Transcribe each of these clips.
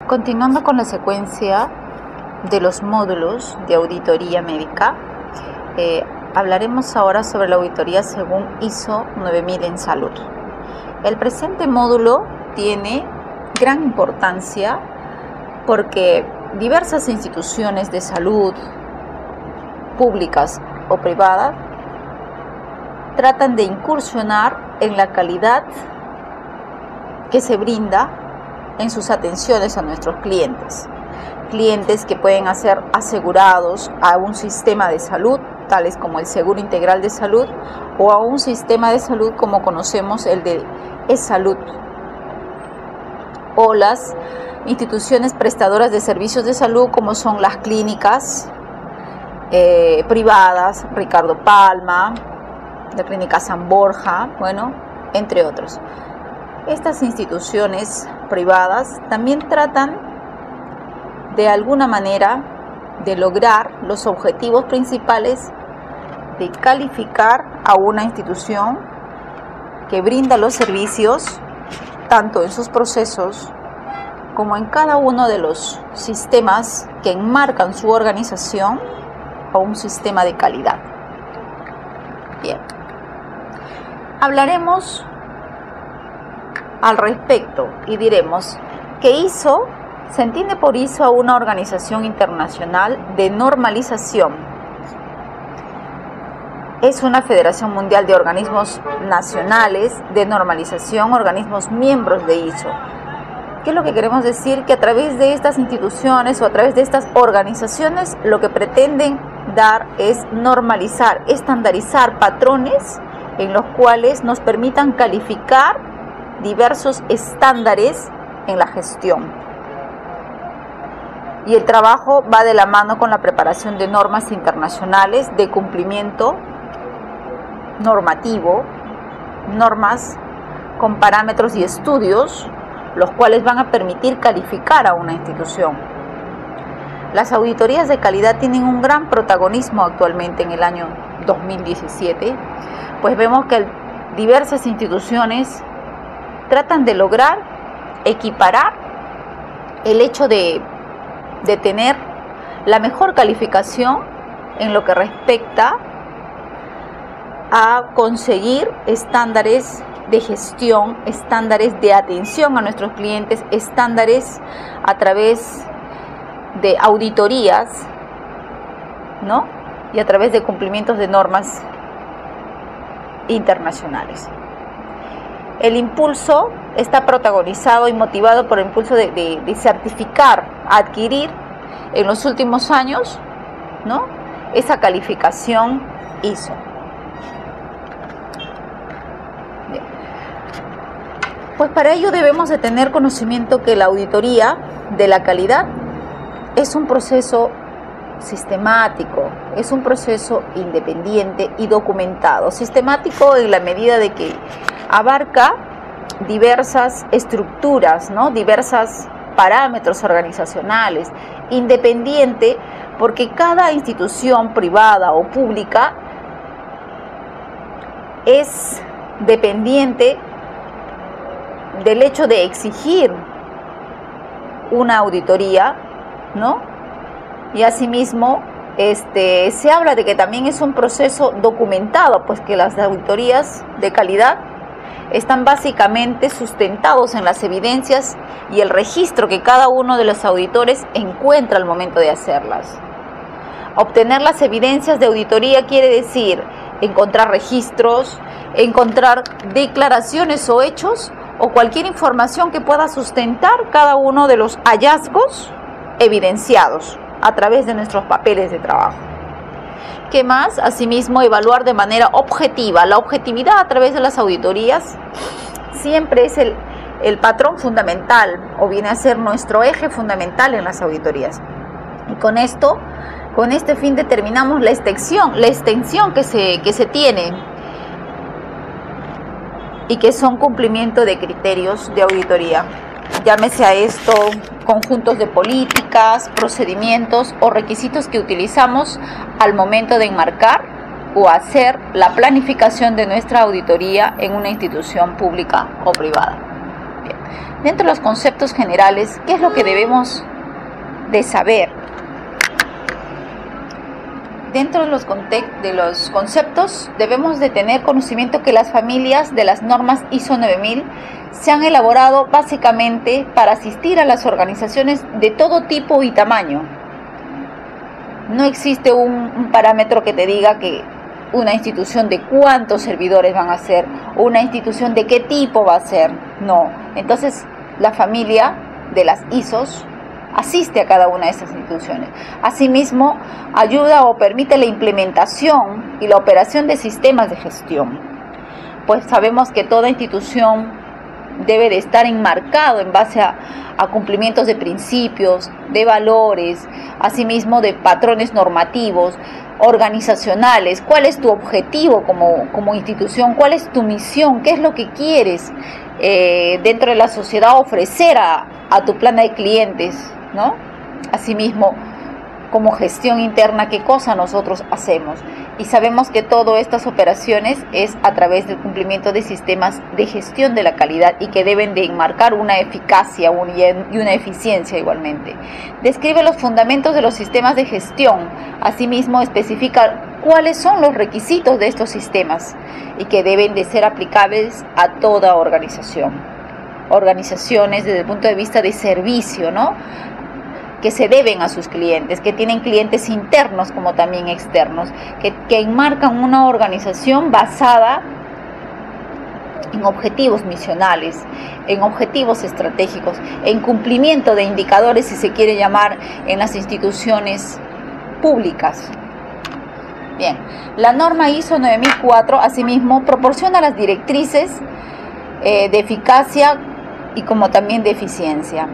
Continuando con la secuencia de los módulos de auditoría médica, hablaremos ahora sobre la auditoría según ISO 9000 en salud. El presente módulo tiene gran importancia porque diversas instituciones de salud, públicas o privadas, tratan de incursionar en la calidad que se brinda en sus atenciones a nuestros clientes. Clientes que pueden ser asegurados a un sistema de salud, tales como el Seguro Integral de Salud, o a un sistema de salud como conocemos el de eSalud, o las instituciones prestadoras de servicios de salud como son las clínicas privadas, Ricardo Palma, la Clínica San Borja, entre otros. Estas instituciones privadas también tratan de alguna manera de lograr los objetivos principales de calificar a una institución que brinda los servicios tanto en sus procesos como en cada uno de los sistemas que enmarcan su organización a un sistema de calidad. Bien, hablaremos al respecto y diremos que ISO se entiende por ISO a una organización internacional de normalización. Es una federación mundial de organismos nacionales de normalización, organismos miembros de ISO. ¿Qué es lo que queremos decir? Que a través de estas instituciones o a través de estas organizaciones lo que pretenden dar es normalizar, estandarizar patrones en los cuales nos permitan calificar diversos estándares en la gestión. Y el trabajo va de la mano con la preparación de normas internacionales de cumplimiento normativo, normas con parámetros y estudios, los cuales van a permitir calificar a una institución. Las auditorías de calidad tienen un gran protagonismo actualmente en el año 2017, pues vemos que diversas instituciones tratan de lograr equiparar el hecho de tener la mejor calificación en lo que respecta a conseguir estándares de gestión, estándares de atención a nuestros clientes, estándares a través de auditorías, y a través de cumplimientos de normas internacionales. El impulso está protagonizado y motivado por el impulso de certificar, adquirir en los últimos años, esa calificación ISO. Bien. Pues para ello debemos de tener conocimiento que la auditoría de la calidad es un proceso sistemático, es un proceso independiente y documentado. Sistemático en la medida de que abarca diversas estructuras, diversos parámetros organizacionales, independiente porque cada institución privada o pública es dependiente del hecho de exigir una auditoría, y asimismo se habla de que también es un proceso documentado, pues que las auditorías de calidad están básicamente sustentados en las evidencias y el registro que cada uno de los auditores encuentra al momento de hacerlas. Obtener las evidencias de auditoría quiere decir encontrar registros, encontrar declaraciones o hechos o cualquier información que pueda sustentar cada uno de los hallazgos evidenciados a través de nuestros papeles de trabajo. ¿Qué más? Asimismo, evaluar de manera objetiva. La objetividad a través de las auditorías siempre es el patrón fundamental o viene a ser nuestro eje fundamental en las auditorías. Y con este fin determinamos la extensión que se tiene y que son cumplimiento de criterios de auditoría. Llámese a esto conjuntos de políticas, procedimientos o requisitos que utilizamos al momento de enmarcar o hacer la planificación de nuestra auditoría en una institución pública o privada. Bien. Dentro de los conceptos generales, ¿qué es lo que debemos de saber? Dentro de los conceptos debemos de tener conocimiento que las familias de las normas ISO 9000 se han elaborado básicamente para asistir a las organizaciones de todo tipo y tamaño. No existe un parámetro que te diga que una institución de cuántos servidores van a ser, una institución de qué tipo va a ser, no. Entonces la familia de las ISOs asiste a cada una de estas instituciones. Asimismo, ayuda o permite la implementación y la operación de sistemas de gestión. Pues sabemos que toda institución debe de estar enmarcado en base a cumplimientos de principios, de valores, asimismo de patrones normativos, organizacionales. ¿Cuál es tu objetivo como institución? ¿Cuál es tu misión? ¿Qué es lo que quieres dentro de la sociedad ofrecer a tu plana de clientes, ¿no? Asimismo, como gestión interna, ¿qué cosa nosotros hacemos? Y sabemos que todas estas operaciones es a través del cumplimiento de sistemas de gestión de la calidad y que deben de enmarcar una eficacia y una eficiencia igualmente. Describe los fundamentos de los sistemas de gestión. Asimismo, especifica cuáles son los requisitos de estos sistemas y que deben de ser aplicables a toda organización. Organizaciones desde el punto de vista de servicio, ¿no?, que se deben a sus clientes, que tienen clientes internos como también externos, que enmarcan una organización basada en objetivos misionales, en objetivos estratégicos, en cumplimiento de indicadores, si se quiere llamar, en las instituciones públicas. Bien, la norma ISO 9004 asimismo proporciona las directrices de eficacia y como también de eficiencia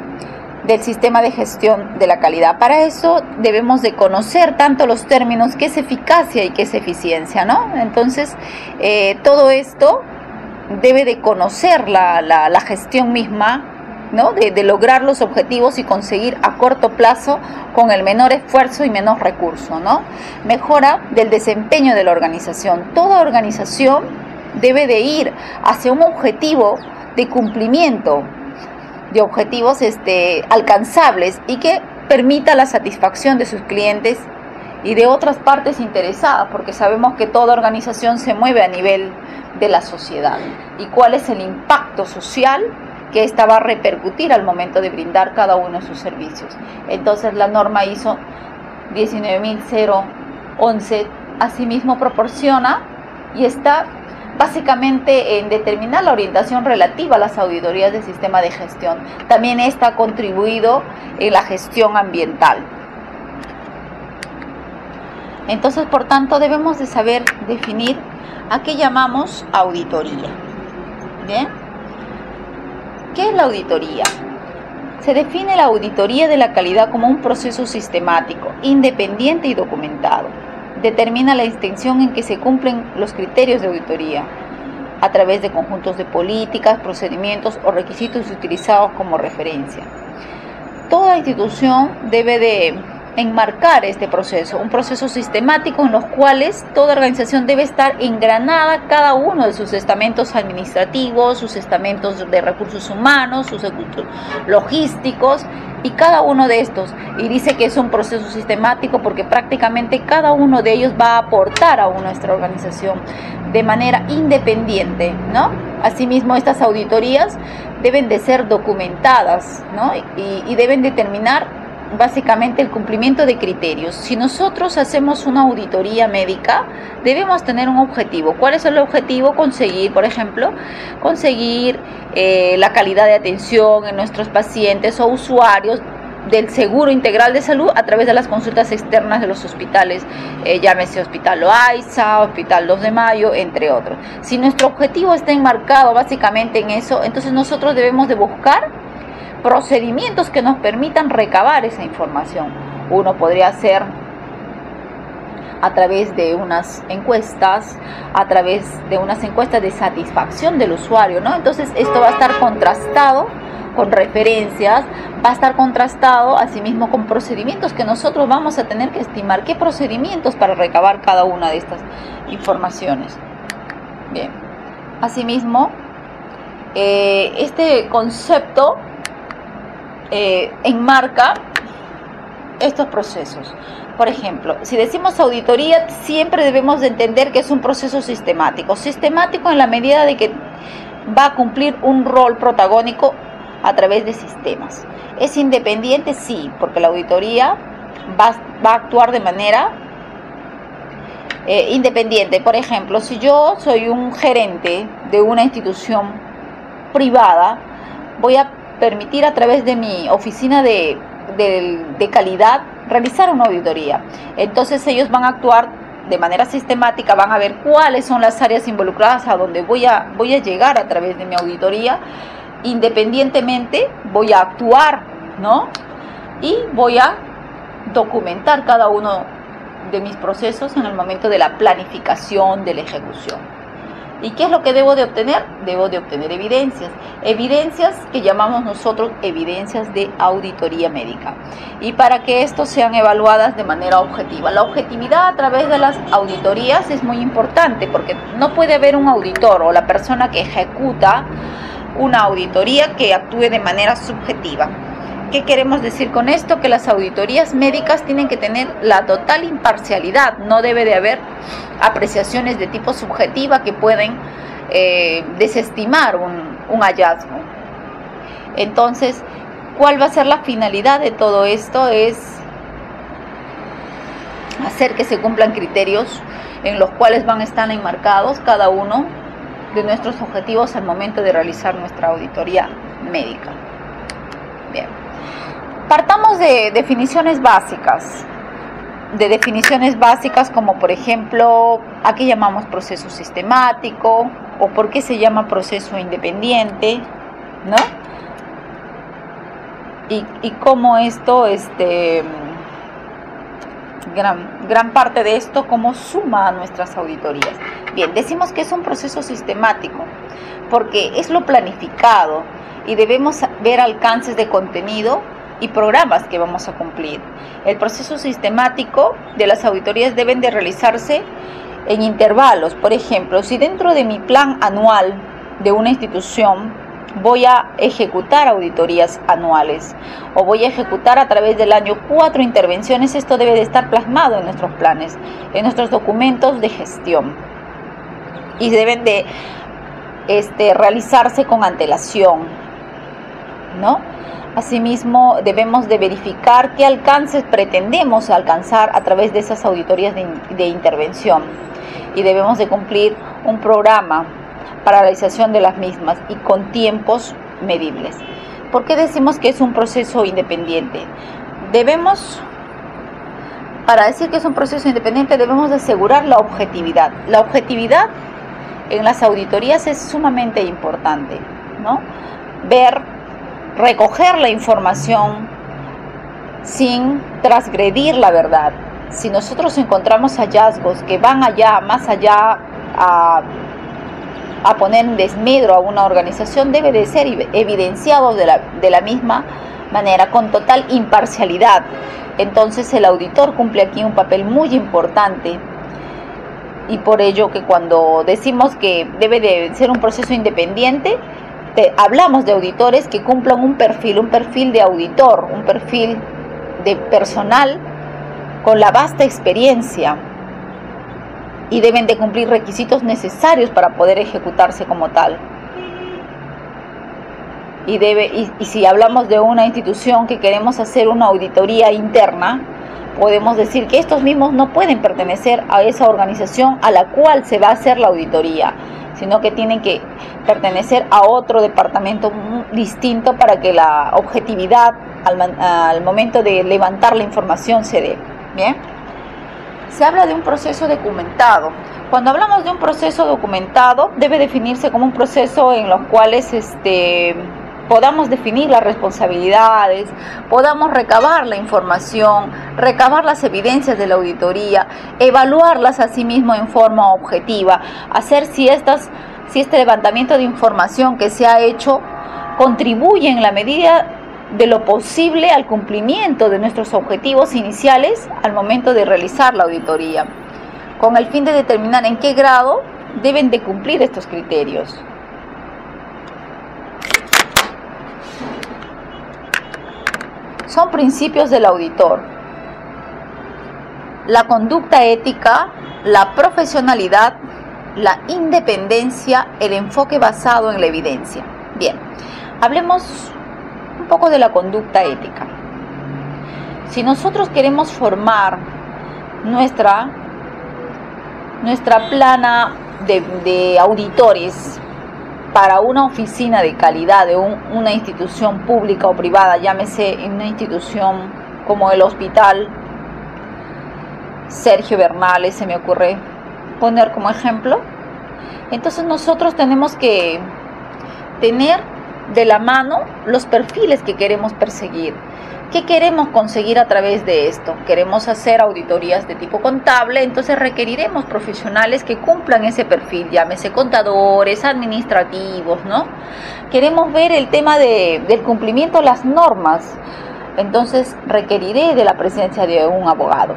del sistema de gestión de la calidad. Para eso debemos de conocer tanto los términos qué es eficacia y qué es eficiencia, ¿no? Entonces, todo esto debe de conocer la gestión misma, ¿no?, de lograr los objetivos y conseguir a corto plazo con el menor esfuerzo y menos recurso, ¿no? Mejora del desempeño de la organización. Toda organización debe de ir hacia un objetivo de cumplimiento, de objetivos alcanzables y que permita la satisfacción de sus clientes y de otras partes interesadas, porque sabemos que toda organización se mueve a nivel de la sociedad y cuál es el impacto social que ésta va a repercutir al momento de brindar cada uno de sus servicios. Entonces la norma ISO 19011 asimismo proporciona y está básicamente en determinar la orientación relativa a las auditorías del sistema de gestión. También esta ha contribuido en la gestión ambiental. Entonces, por tanto, debemos de saber definir a qué llamamos auditoría. ¿Bien? ¿Qué es la auditoría? Se define la auditoría de la calidad como un proceso sistemático, independiente y documentado. Determina la distinción en que se cumplen los criterios de auditoría a través de conjuntos de políticas, procedimientos o requisitos utilizados como referencia. Toda institución debe de enmarcar este proceso, un proceso sistemático en los cuales toda organización debe estar engranada cada uno de sus estamentos administrativos, sus estamentos de recursos humanos, sus logísticos y cada uno de estos. Y dice que es un proceso sistemático porque prácticamente cada uno de ellos va a aportar a nuestra organización de manera independiente, ¿no? Asimismo, estas auditorías deben de ser documentadas, ¿no? y deben determinar básicamente el cumplimiento de criterios. Si nosotros hacemos una auditoría médica, debemos tener un objetivo. ¿Cuál es el objetivo? Conseguir, por ejemplo, la calidad de atención en nuestros pacientes o usuarios del seguro integral de salud a través de las consultas externas de los hospitales, llámese Hospital Loaiza, Hospital 2 de Mayo, entre otros. Si nuestro objetivo está enmarcado básicamente en eso, entonces nosotros debemos de buscar procedimientos que nos permitan recabar esa información. Uno podría ser a través de unas encuestas, de satisfacción del usuario, ¿no? Entonces esto va a estar contrastado con referencias, va a estar contrastado asimismo con procedimientos que nosotros vamos a tener que estimar. ¿Qué procedimientos para recabar cada una de estas informaciones? Bien, asimismo este concepto enmarca estos procesos. Por ejemplo, si decimos auditoría, siempre debemos de entender que es un proceso sistemático. Sistemático en la medida de que va a cumplir un rol protagónico a través de sistemas. ¿Es independiente? Sí, porque la auditoría va a actuar de manera independiente. Por ejemplo, si yo soy un gerente de una institución privada, voy a permitir a través de mi oficina de calidad realizar una auditoría. Entonces ellos van a actuar de manera sistemática, van a ver cuáles son las áreas involucradas a donde voy a llegar a través de mi auditoría. Independientemente voy a actuar, ¿no? Y voy a documentar cada uno de mis procesos en el momento de la planificación, de la ejecución. ¿Y qué es lo que debo de obtener? Debo de obtener evidencias. Evidencias que llamamos nosotros evidencias de auditoría médica. Y para que estos sean evaluadas de manera objetiva. La objetividad a través de las auditorías es muy importante porque no puede haber un auditor o la persona que ejecuta una auditoría que actúe de manera subjetiva. ¿Qué queremos decir con esto? Que las auditorías médicas tienen que tener la total imparcialidad. No debe de haber apreciaciones de tipo subjetiva que pueden desestimar un hallazgo. Entonces, ¿cuál va a ser la finalidad de todo esto? Es hacer que se cumplan criterios en los cuales van a estar enmarcados cada uno de nuestros objetivos al momento de realizar nuestra auditoría médica. Bien. Partamos de definiciones básicas. De definiciones básicas como por ejemplo, ¿a qué llamamos proceso sistemático? ¿O por qué se llama proceso independiente? ¿No? Y cómo esto, gran parte de esto, cómo suma a nuestras auditorías. Bien, decimos que es un proceso sistemático porque es lo planificado y debemos ver alcances de contenido y programas que vamos a cumplir. El proceso sistemático de las auditorías deben de realizarse en intervalos. Por ejemplo, si dentro de mi plan anual de una institución voy a ejecutar auditorías anuales o voy a ejecutar a través del año 4 intervenciones, esto debe de estar plasmado en nuestros planes, en nuestros documentos de gestión y deben de realizarse con antelación, ¿no? Asimismo, debemos de verificar qué alcances pretendemos alcanzar a través de esas auditorías de intervención y debemos de cumplir un programa para la realización de las mismas y con tiempos medibles. ¿Por qué decimos que es un proceso independiente? Para decir que es un proceso independiente, debemos de asegurar la objetividad. La objetividad en las auditorías es sumamente importante, ¿no? Recoger la información sin transgredir la verdad. Si nosotros encontramos hallazgos que van más allá a poner en desmedro a una organización, debe de ser evidenciado de la misma manera, con total imparcialidad. Entonces el auditor cumple aquí un papel muy importante y por ello que cuando decimos que debe de ser un proceso independiente, hablamos de auditores que cumplan un perfil de auditor, un perfil de personal con la vasta experiencia y deben de cumplir requisitos necesarios para poder ejecutarse como tal. Y si hablamos de una institución que queremos hacer una auditoría interna, podemos decir que estos mismos no pueden pertenecer a esa organización a la cual se va a hacer la auditoría, sino que tienen que pertenecer a otro departamento distinto para que la objetividad al momento de levantar la información se dé. Bien. Se habla de un proceso documentado. Cuando hablamos de un proceso documentado, debe definirse como un proceso en los cuales podamos definir las responsabilidades, podamos recabar la información, recabar las evidencias de la auditoría, evaluarlas a sí mismo en forma objetiva, hacer si este levantamiento de información que se ha hecho contribuye en la medida de lo posible al cumplimiento de nuestros objetivos iniciales al momento de realizar la auditoría, con el fin de determinar en qué grado deben de cumplir estos criterios. son principios del auditor: la conducta ética, la profesionalidad, la independencia, el enfoque basado en la evidencia. Bien, hablemos un poco de la conducta ética. Si nosotros queremos formar nuestra plana de auditores para una oficina de calidad de una institución pública o privada, llámese una institución como el Hospital Sergio Bernales, se me ocurre poner como ejemplo, entonces nosotros tenemos que tener de la mano los perfiles que queremos perseguir. ¿Qué queremos conseguir a través de esto? Queremos hacer auditorías de tipo contable, entonces requeriremos profesionales que cumplan ese perfil, llámese contadores, administrativos, ¿no? Queremos ver el tema del cumplimiento de las normas, entonces requeriré de la presencia de un abogado.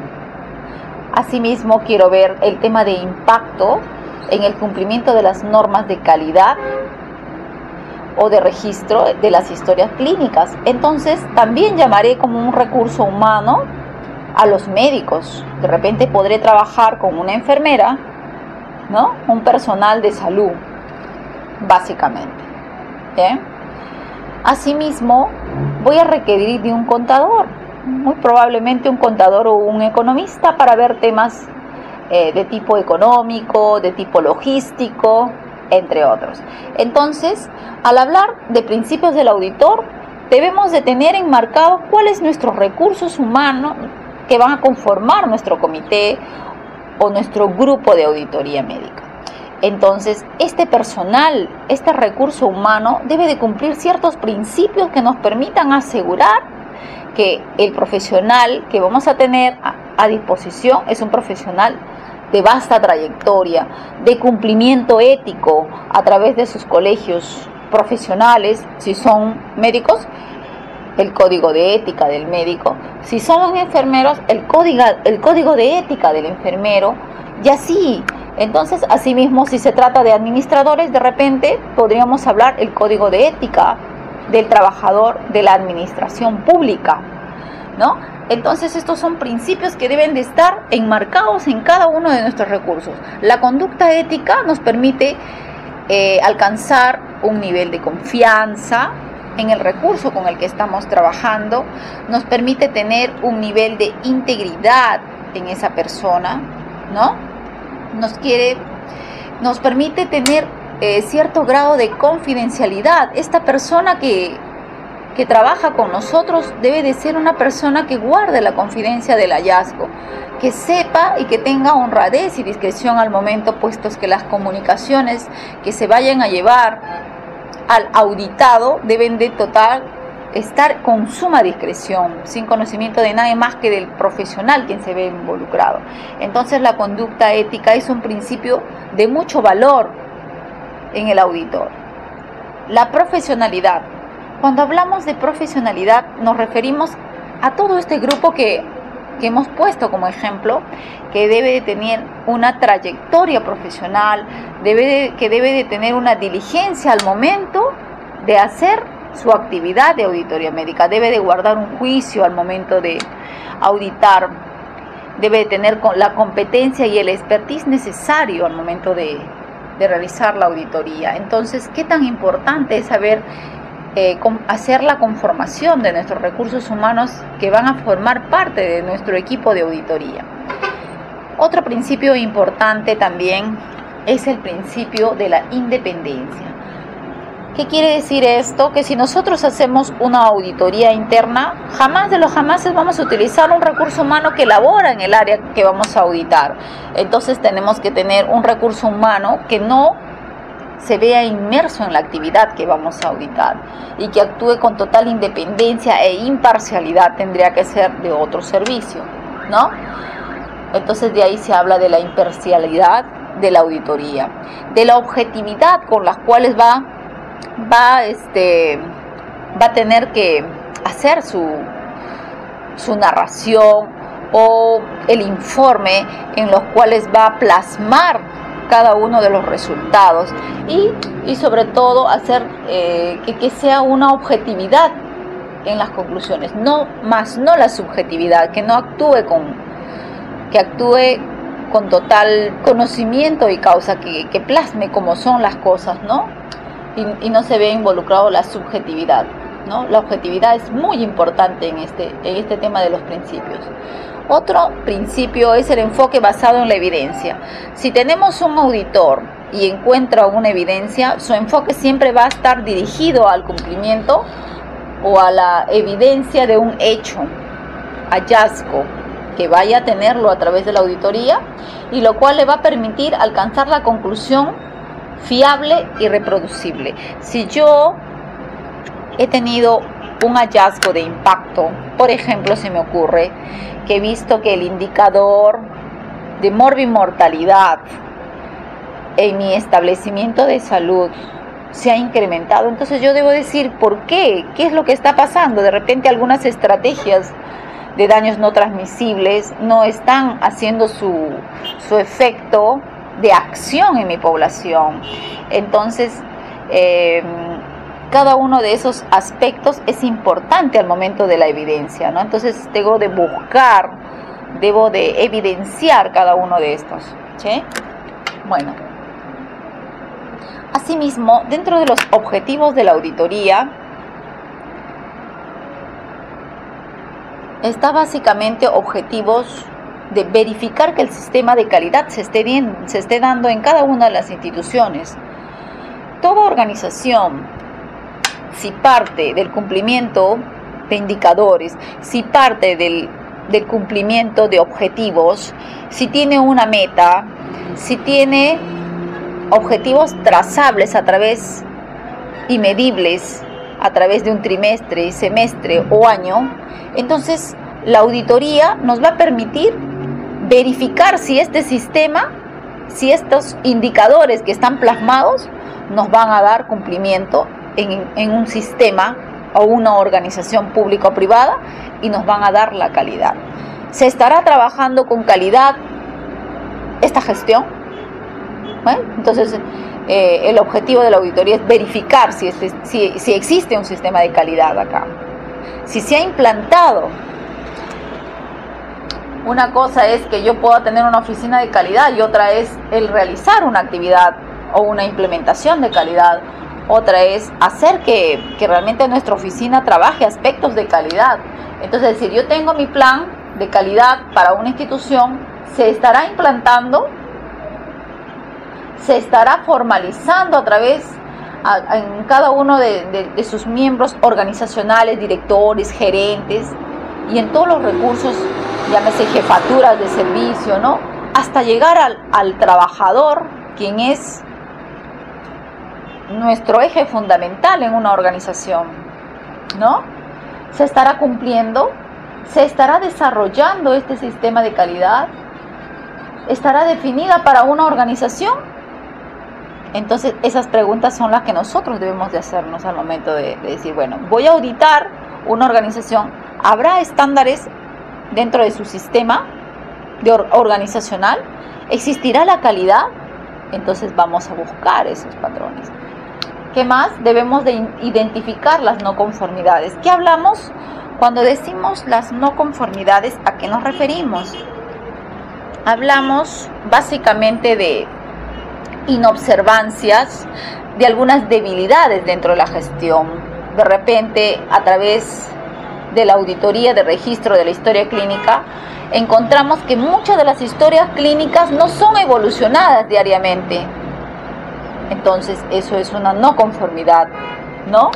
Asimismo, quiero ver el tema de impacto en el cumplimiento de las normas de calidad o de registro de las historias clínicas. Entonces también llamaré como un recurso humano a los médicos. De repente podré trabajar con una enfermera, ¿no? Un personal de salud, básicamente. ¿Bien? Asimismo, voy a requerir de un contador, muy probablemente un contador o un economista, para ver temas de tipo económico, de tipo logístico, entre otros. Entonces, al hablar de principios del auditor, debemos de tener enmarcados cuáles nuestros recursos humanos que van a conformar nuestro comité o nuestro grupo de auditoría médica. Entonces, este personal, este recurso humano debe de cumplir ciertos principios que nos permitan asegurar que el profesional que vamos a tener a disposición es un profesional de vasta trayectoria, de cumplimiento ético a través de sus colegios profesionales, si son médicos, el código de ética del médico, si son enfermeros, el código de ética del enfermero, y así. Entonces, asimismo, si se trata de administradores, de repente podríamos hablar el código de ética del trabajador de la administración pública, ¿no? Entonces, estos son principios que deben de estar enmarcados en cada uno de nuestros recursos. La conducta ética nos permite alcanzar un nivel de confianza en el recurso con el que estamos trabajando, nos permite tener un nivel de integridad en esa persona, ¿no? Nos permite tener cierto grado de confidencialidad. Esta persona que trabaja con nosotros debe de ser una persona que guarde la confidencia del hallazgo, que sepa y que tenga honradez y discreción al momento, puestos que las comunicaciones que se vayan a llevar al auditado deben de estar con suma discreción, sin conocimiento de nadie más que del profesional quien se ve involucrado. Entonces, la conducta ética es un principio de mucho valor en el auditor. La profesionalidad. Cuando hablamos de profesionalidad nos referimos a todo este grupo que hemos puesto como ejemplo, que debe de tener una trayectoria profesional, que debe de tener una diligencia al momento de hacer su actividad de auditoría médica, debe de guardar un juicio al momento de auditar, debe de tener la competencia y el expertise necesario al momento de realizar la auditoría. Entonces, ¿qué tan importante es saber hacer la conformación de nuestros recursos humanos que van a formar parte de nuestro equipo de auditoría? Otro principio importante también es el principio de la independencia. ¿Qué quiere decir esto? Que si nosotros hacemos una auditoría interna, jamás de los jamases vamos a utilizar un recurso humano que labora en el área que vamos a auditar. Entonces tenemos que tener un recurso humano que no se vea inmerso en la actividad que vamos a auditar y que actúe con total independencia e imparcialidad. Tendría que ser de otro servicio, ¿no? Entonces de ahí se habla de la imparcialidad de la auditoría, de la objetividad con las cuales va a tener que hacer su narración o el informe, en los cuales va a plasmar cada uno de los resultados y sobre todo hacer que sea una objetividad en las conclusiones, no la subjetividad, que actúe con total conocimiento y causa, que plasme como son las cosas, ¿no? Y no se ve involucrado la subjetividad, ¿no? La objetividad es muy importante en este tema de los principios. Otro principio es el enfoque basado en la evidencia. Si tenemos un auditor y encuentra una evidencia, su enfoque siempre va a estar dirigido al cumplimiento o a la evidencia de un hecho, hallazgo, que vaya a tenerlo a través de la auditoría, y lo cual le va a permitir alcanzar la conclusión fiable y reproducible. Si yo he tenido un hallazgo de impacto, por ejemplo, se me ocurre que he visto que el indicador de morbimortalidad en mi establecimiento de salud se ha incrementado, entonces yo debo decir ¿por qué? ¿Qué es lo que está pasando? De repente algunas estrategias de daños no transmisibles no están haciendo su efecto de acción en mi población. Entonces, cada uno de esos aspectos es importante al momento de la evidencia, ¿no? Entonces debo de buscar, debo de evidenciar cada uno de estos, ¿sí? Bueno, asimismo, dentro de los objetivos de la auditoría está básicamente objetivos de verificar que el sistema de calidad se esté dando en cada una de las instituciones. Toda organización, si parte del cumplimiento de indicadores, si parte del cumplimiento de objetivos, si tiene una meta, si tiene objetivos trazables a través y medibles a través de un trimestre, semestre o año, entonces la auditoría nos va a permitir verificar si este sistema, si estos indicadores que están plasmados nos van a dar cumplimiento en un sistema o una organización pública o privada, y nos van a dar la calidad. ¿Se estará trabajando con calidad esta gestión? ¿Bueno? Entonces el objetivo de la auditoría es verificar si existe un sistema de calidad acá, si se ha implantado. Una cosa es que yo pueda tener una oficina de calidad y otra es el realizar una actividad o una implementación de calidad. Otra es hacer que realmente nuestra oficina trabaje aspectos de calidad. Entonces, es decir, yo tengo mi plan de calidad para una institución, se estará implantando, se estará formalizando a través en cada uno de sus miembros organizacionales, directores, gerentes, y en todos los recursos, llámese jefaturas de servicio, ¿no? Hasta llegar al trabajador, quien es nuestro eje fundamental en una organización, ¿no? Se estará cumpliendo, se estará desarrollando este sistema de calidad, estará definida para una organización. Entonces esas preguntas son las que nosotros debemos de hacernos al momento de decir, bueno, voy a auditar una organización, ¿habrá estándares dentro de su sistema organizacional? ¿Existirá la calidad? Entonces vamos a buscar esos patrones. ¿Qué más? Debemos de identificar las no conformidades. ¿Qué hablamos cuando decimos las no conformidades? ¿A qué nos referimos? Hablamos básicamente de inobservancias, de algunas debilidades dentro de la gestión. De repente, a través de la auditoría de registro de la historia clínica, encontramos que muchas de las historias clínicas no son evolucionadas diariamente. Entonces, eso es una no conformidad, ¿no?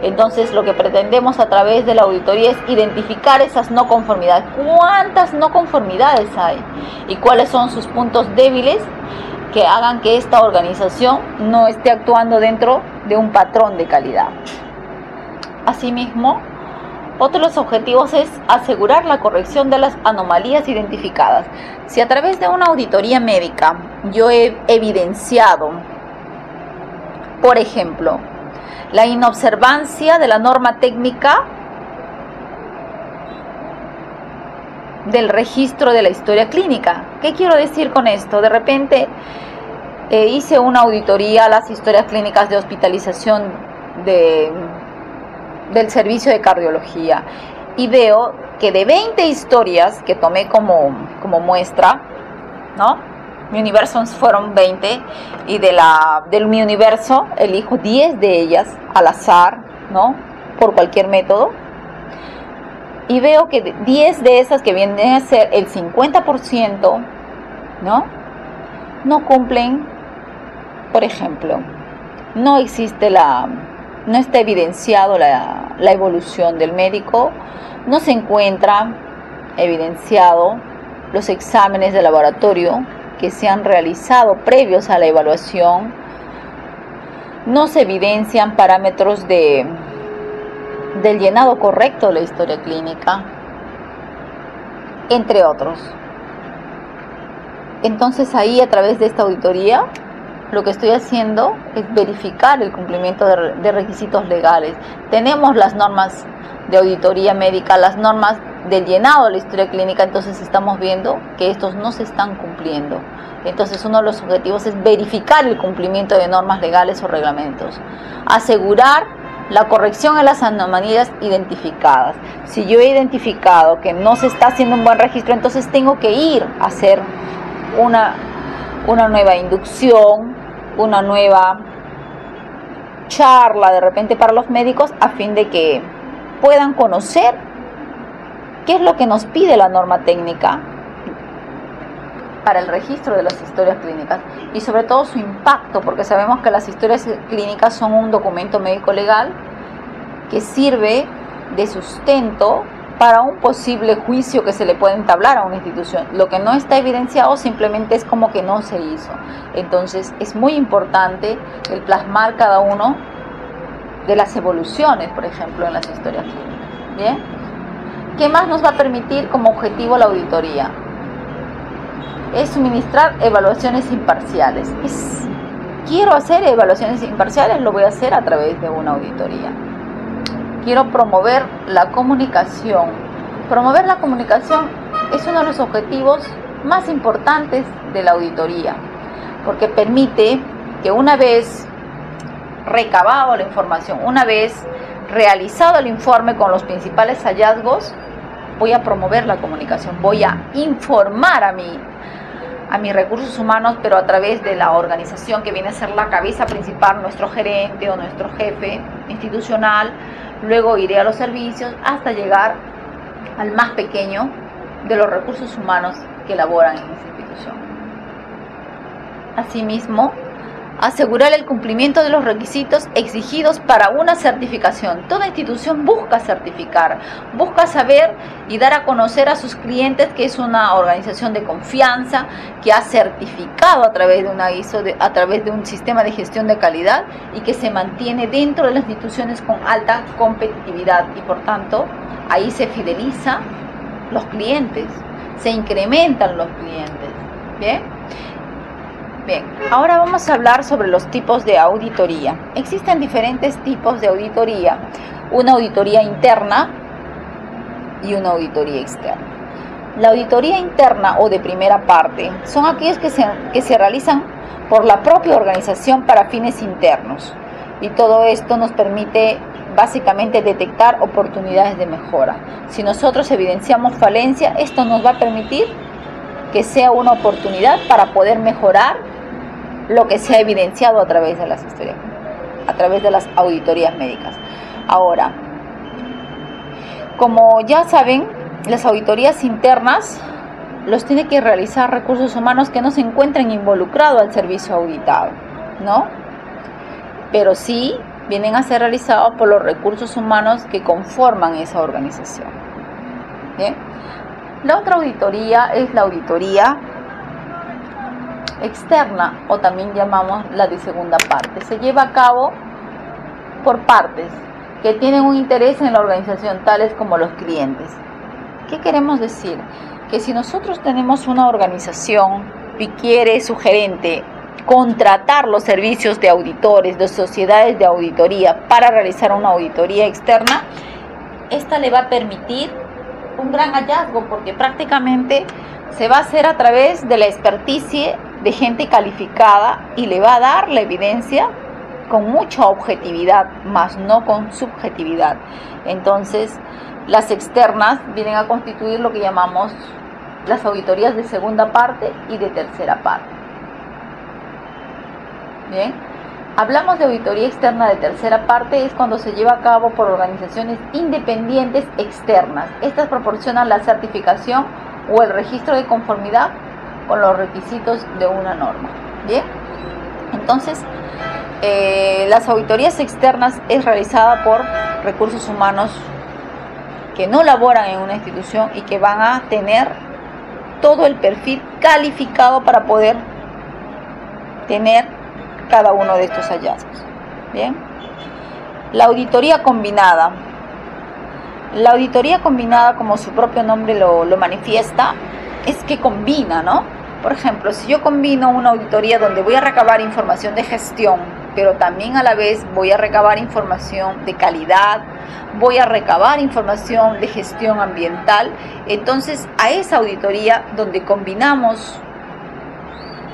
Entonces, lo que pretendemos a través de la auditoría es identificar esas no conformidades. ¿Cuántas no conformidades hay? ¿Y cuáles son sus puntos débiles que hagan que esta organización no esté actuando dentro de un patrón de calidad? Asimismo, otro de los objetivos es asegurar la corrección de las anomalías identificadas. Si a través de una auditoría médica yo he evidenciado, por ejemplo, la inobservancia de la norma técnica del registro de la historia clínica. ¿Qué quiero decir con esto? De repente hice una auditoría a las historias clínicas de hospitalización del servicio de cardiología y veo que de 20 historias que tomé como muestra, ¿no? Mi universo fueron 20 y de mi universo elijo 10 de ellas al azar, ¿no? Por cualquier método. Y veo que 10 de esas, que vienen a ser el 50%, ¿no? No cumplen, por ejemplo, no está evidenciado la evolución del médico, no se encuentra evidenciado los exámenes de laboratorio que se han realizado previos a la evaluación, no se evidencian parámetros del llenado correcto de la historia clínica, entre otros. Entonces ahí, a través de esta auditoría, lo que estoy haciendo es verificar el cumplimiento de requisitos legales. Tenemos las normas de auditoría médica, las normas del llenado de la historia clínica, entonces estamos viendo que estos no se están cumpliendo. Entonces uno de los objetivos es verificar el cumplimiento de normas legales o reglamentos, asegurar la corrección de las anomalías identificadas. Si yo he identificado que no se está haciendo un buen registro, entonces tengo que ir a hacer una nueva inducción, una nueva charla de repente para los médicos, a fin de que puedan conocer qué es lo que nos pide la norma técnica para el registro de las historias clínicas y sobre todo su impacto, porque sabemos que las historias clínicas son un documento médico legal que sirve de sustento para un posible juicio que se le puede entablar a una institución. Lo que no está evidenciado simplemente es como que no se hizo. Entonces es muy importante el plasmar cada uno de las evoluciones, por ejemplo, en las historias clínicas. ¿Bien? ¿Qué más nos va a permitir como objetivo la auditoría? Es suministrar evaluaciones imparciales. Quiero hacer evaluaciones imparciales, lo voy a hacer a través de una auditoría. Quiero promover la comunicación. Promover la comunicación es uno de los objetivos más importantes de la auditoría, porque permite que una vez recabado la información, una vez realizado el informe con los principales hallazgos, voy a promover la comunicación, voy a informar a mis recursos humanos, pero a través de la organización que viene a ser la cabeza principal, nuestro gerente o nuestro jefe institucional. Luego iré a los servicios hasta llegar al más pequeño de los recursos humanos que laboran en esa institución. Asimismo, asegurar el cumplimiento de los requisitos exigidos para una certificación. Toda institución busca certificar, busca saber y dar a conocer a sus clientes que es una organización de confianza, que ha certificado a través de una ISO, a través de un sistema de gestión de calidad y que se mantiene dentro de las instituciones con alta competitividad y por tanto ahí se fidelizan los clientes, se incrementan los clientes. ¿Bien? Bien, ahora vamos a hablar sobre los tipos de auditoría. Existen diferentes tipos de auditoría, una auditoría interna y una auditoría externa. La auditoría interna o de primera parte son aquellas que se realizan por la propia organización para fines internos y todo esto nos permite básicamente detectar oportunidades de mejora. Si nosotros evidenciamos falencia, esto nos va a permitir que sea una oportunidad para poder mejorar lo que se ha evidenciado a través de las historias, a través de las auditorías médicas. Ahora, como ya saben, las auditorías internas los tiene que realizar recursos humanos que no se encuentren involucrados al servicio auditado, ¿no? Pero sí vienen a ser realizados por los recursos humanos que conforman esa organización. ¿Bien? La otra auditoría es la auditoría externa, o también llamamos la de segunda parte. Se lleva a cabo por partes que tienen un interés en la organización, tales como los clientes. ¿Qué queremos decir? Que si nosotros tenemos una organización y quiere su gerente contratar los servicios de auditores, de sociedades de auditoría para realizar una auditoría externa, esta le va a permitir un gran hallazgo, porque prácticamente se va a hacer a través de la experticia de gente calificada y le va a dar la evidencia con mucha objetividad, más no con subjetividad. Entonces, las externas vienen a constituir lo que llamamos las auditorías de segunda parte y de tercera parte. Bien, hablamos de auditoría externa de tercera parte, es cuando se lleva a cabo por organizaciones independientes externas. Estas proporcionan la certificación o el registro de conformidad con los requisitos de una norma. Bien, entonces las auditorías externas es realizada por recursos humanos que no laboran en una institución y que van a tener todo el perfil calificado para poder tener cada uno de estos hallazgos. Bien, la auditoría combinada. La auditoría combinada, como su propio nombre lo manifiesta, es que combina, ¿no? Por ejemplo, si yo combino una auditoría donde voy a recabar información de gestión, pero también a la vez voy a recabar información de calidad, voy a recabar información de gestión ambiental, entonces a esa auditoría donde combinamos,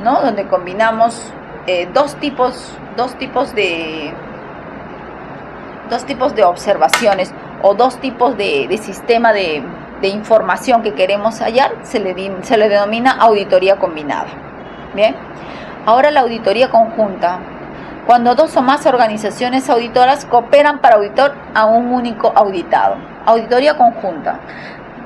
¿no? Donde combinamos dos tipos de observaciones o dos tipos de sistema de información que queremos hallar, se le denomina auditoría combinada. Bien, ahora la auditoría conjunta, cuando dos o más organizaciones auditoras cooperan para auditar a un único auditado. Auditoría conjunta.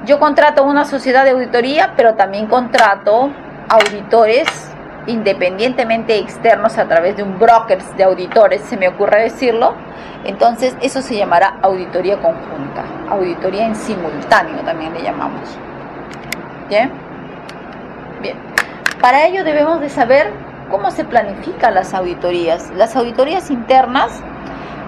Yo contrato una sociedad de auditoría, pero también contrato auditores independientemente externos a través de un broker de auditores, se me ocurre decirlo. Entonces eso se llamará auditoría conjunta, auditoría en simultáneo también le llamamos. ¿Bien? Bien. Para ello debemos de saber cómo se planifican las auditorías. Las auditorías internas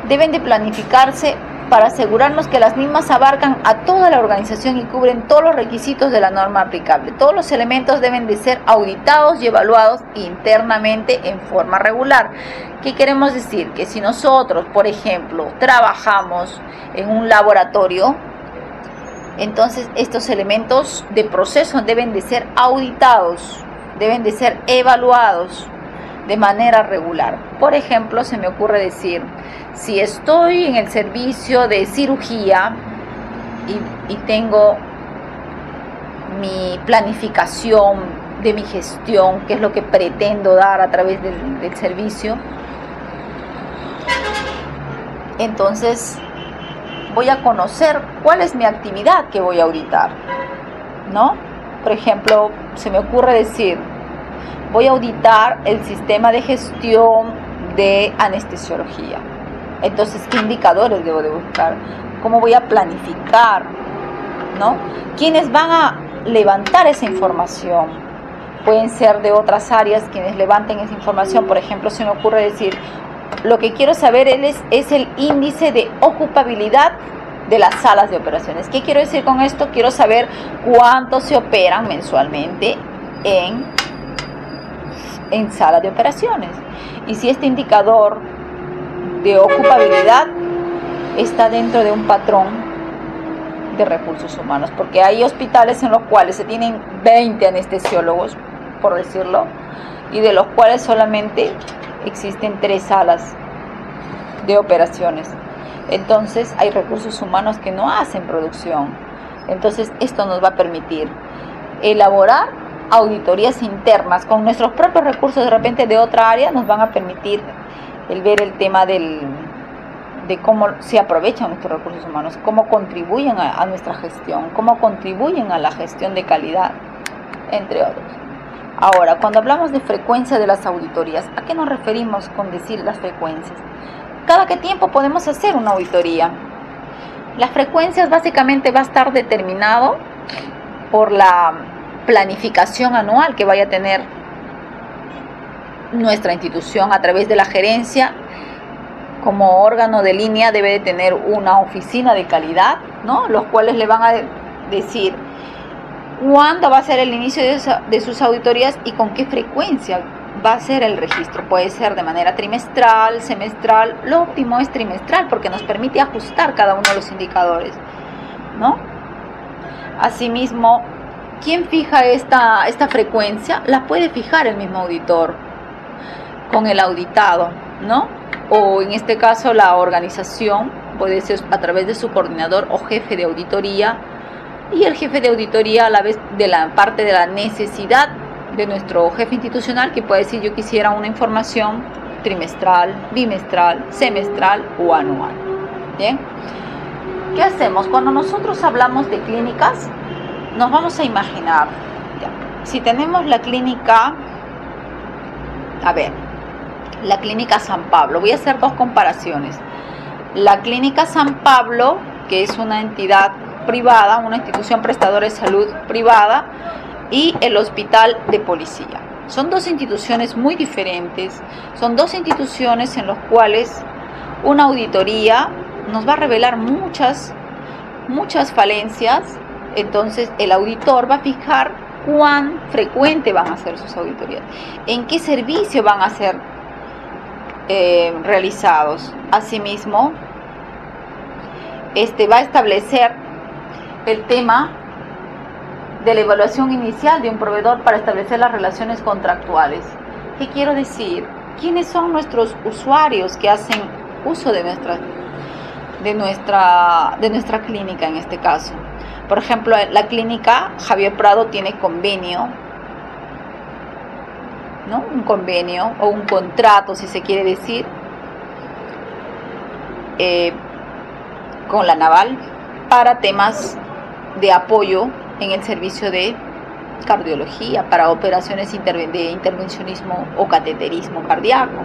deben de planificarse para asegurarnos que las mismas abarcan a toda la organización y cubren todos los requisitos de la norma aplicable. Todos los elementos deben de ser auditados y evaluados internamente en forma regular. ¿Qué queremos decir? Que si nosotros, por ejemplo, trabajamos en un laboratorio, entonces estos elementos de proceso deben de ser auditados, deben de ser evaluados de manera regular. Por ejemplo, se me ocurre decir, si estoy en el servicio de cirugía y tengo mi planificación de mi gestión, qué es lo que pretendo dar a través del servicio, entonces voy a conocer cuál es mi actividad que voy a auditar, ¿no? Por ejemplo, se me ocurre decir, voy a auditar el sistema de gestión de anestesiología. Entonces, ¿qué indicadores debo de buscar? ¿Cómo voy a planificar? ¿No? ¿Quiénes van a levantar esa información? Pueden ser de otras áreas quienes levanten esa información. Por ejemplo, se me ocurre decir, lo que quiero saber es el índice de ocupabilidad de las salas de operaciones. ¿Qué quiero decir con esto? Quiero saber cuánto se operan mensualmente en salas de operaciones. Y si este indicador de ocupabilidad está dentro de un patrón de recursos humanos, porque hay hospitales en los cuales se tienen 20 anestesiólogos, por decirlo, y de los cuales solamente existen 3 salas de operaciones. Entonces hay recursos humanos que no hacen producción. Entonces esto nos va a permitir elaborar auditorías internas con nuestros propios recursos, de repente de otra área, nos van a permitir el ver el tema de cómo se aprovechan nuestros recursos humanos, cómo contribuyen a nuestra gestión, cómo contribuyen a la gestión de calidad, entre otros. Ahora, cuando hablamos de frecuencia de las auditorías, ¿a qué nos referimos con decir las frecuencias? ¿Cada qué tiempo podemos hacer una auditoría? Las frecuencias básicamente va a estar determinado por la planificación anual que vaya a tener nuestra institución a través de la gerencia. Como órgano de línea debe de tener una oficina de calidad, ¿no? Los cuales le van a decir cuándo va a ser el inicio de sus auditorías y con qué frecuencia va a ser el registro. Puede ser de manera trimestral, semestral, lo óptimo es trimestral porque nos permite ajustar cada uno de los indicadores, ¿no? Asimismo, ¿quién fija esta frecuencia? La puede fijar el mismo auditor con el auditado, ¿no? o en este caso la organización puede ser a través de su coordinador o jefe de auditoría, y el jefe de auditoría a la vez de la parte de la necesidad de nuestro jefe institucional, que puede decir: yo quisiera una información trimestral, bimestral, semestral o anual. Bien, ¿qué hacemos? Cuando nosotros hablamos de clínicas, nos vamos a imaginar, si tenemos la clínica, la clínica San Pablo, voy a hacer dos comparaciones. La clínica San Pablo, que es una entidad privada, una institución prestadora de salud privada, y el hospital de policía. Son dos instituciones muy diferentes, son dos instituciones en las cuales una auditoría nos va a revelar muchas falencias. Entonces el auditor va a fijar cuán frecuente van a ser sus auditorías, en qué servicio van a ser realizados. Asimismo, va a establecer el tema de la evaluación inicial de un proveedor para establecer las relaciones contractuales. ¿Qué quiero decir? ¿Quiénes son nuestros usuarios que hacen uso de nuestra clínica en este caso? Por ejemplo, la clínica Javier Prado tiene convenio, ¿no? Un convenio o un contrato, si se quiere decir, con la Naval para temas de apoyo en el servicio de cardiología, para operaciones de intervencionismo o cateterismo cardíaco.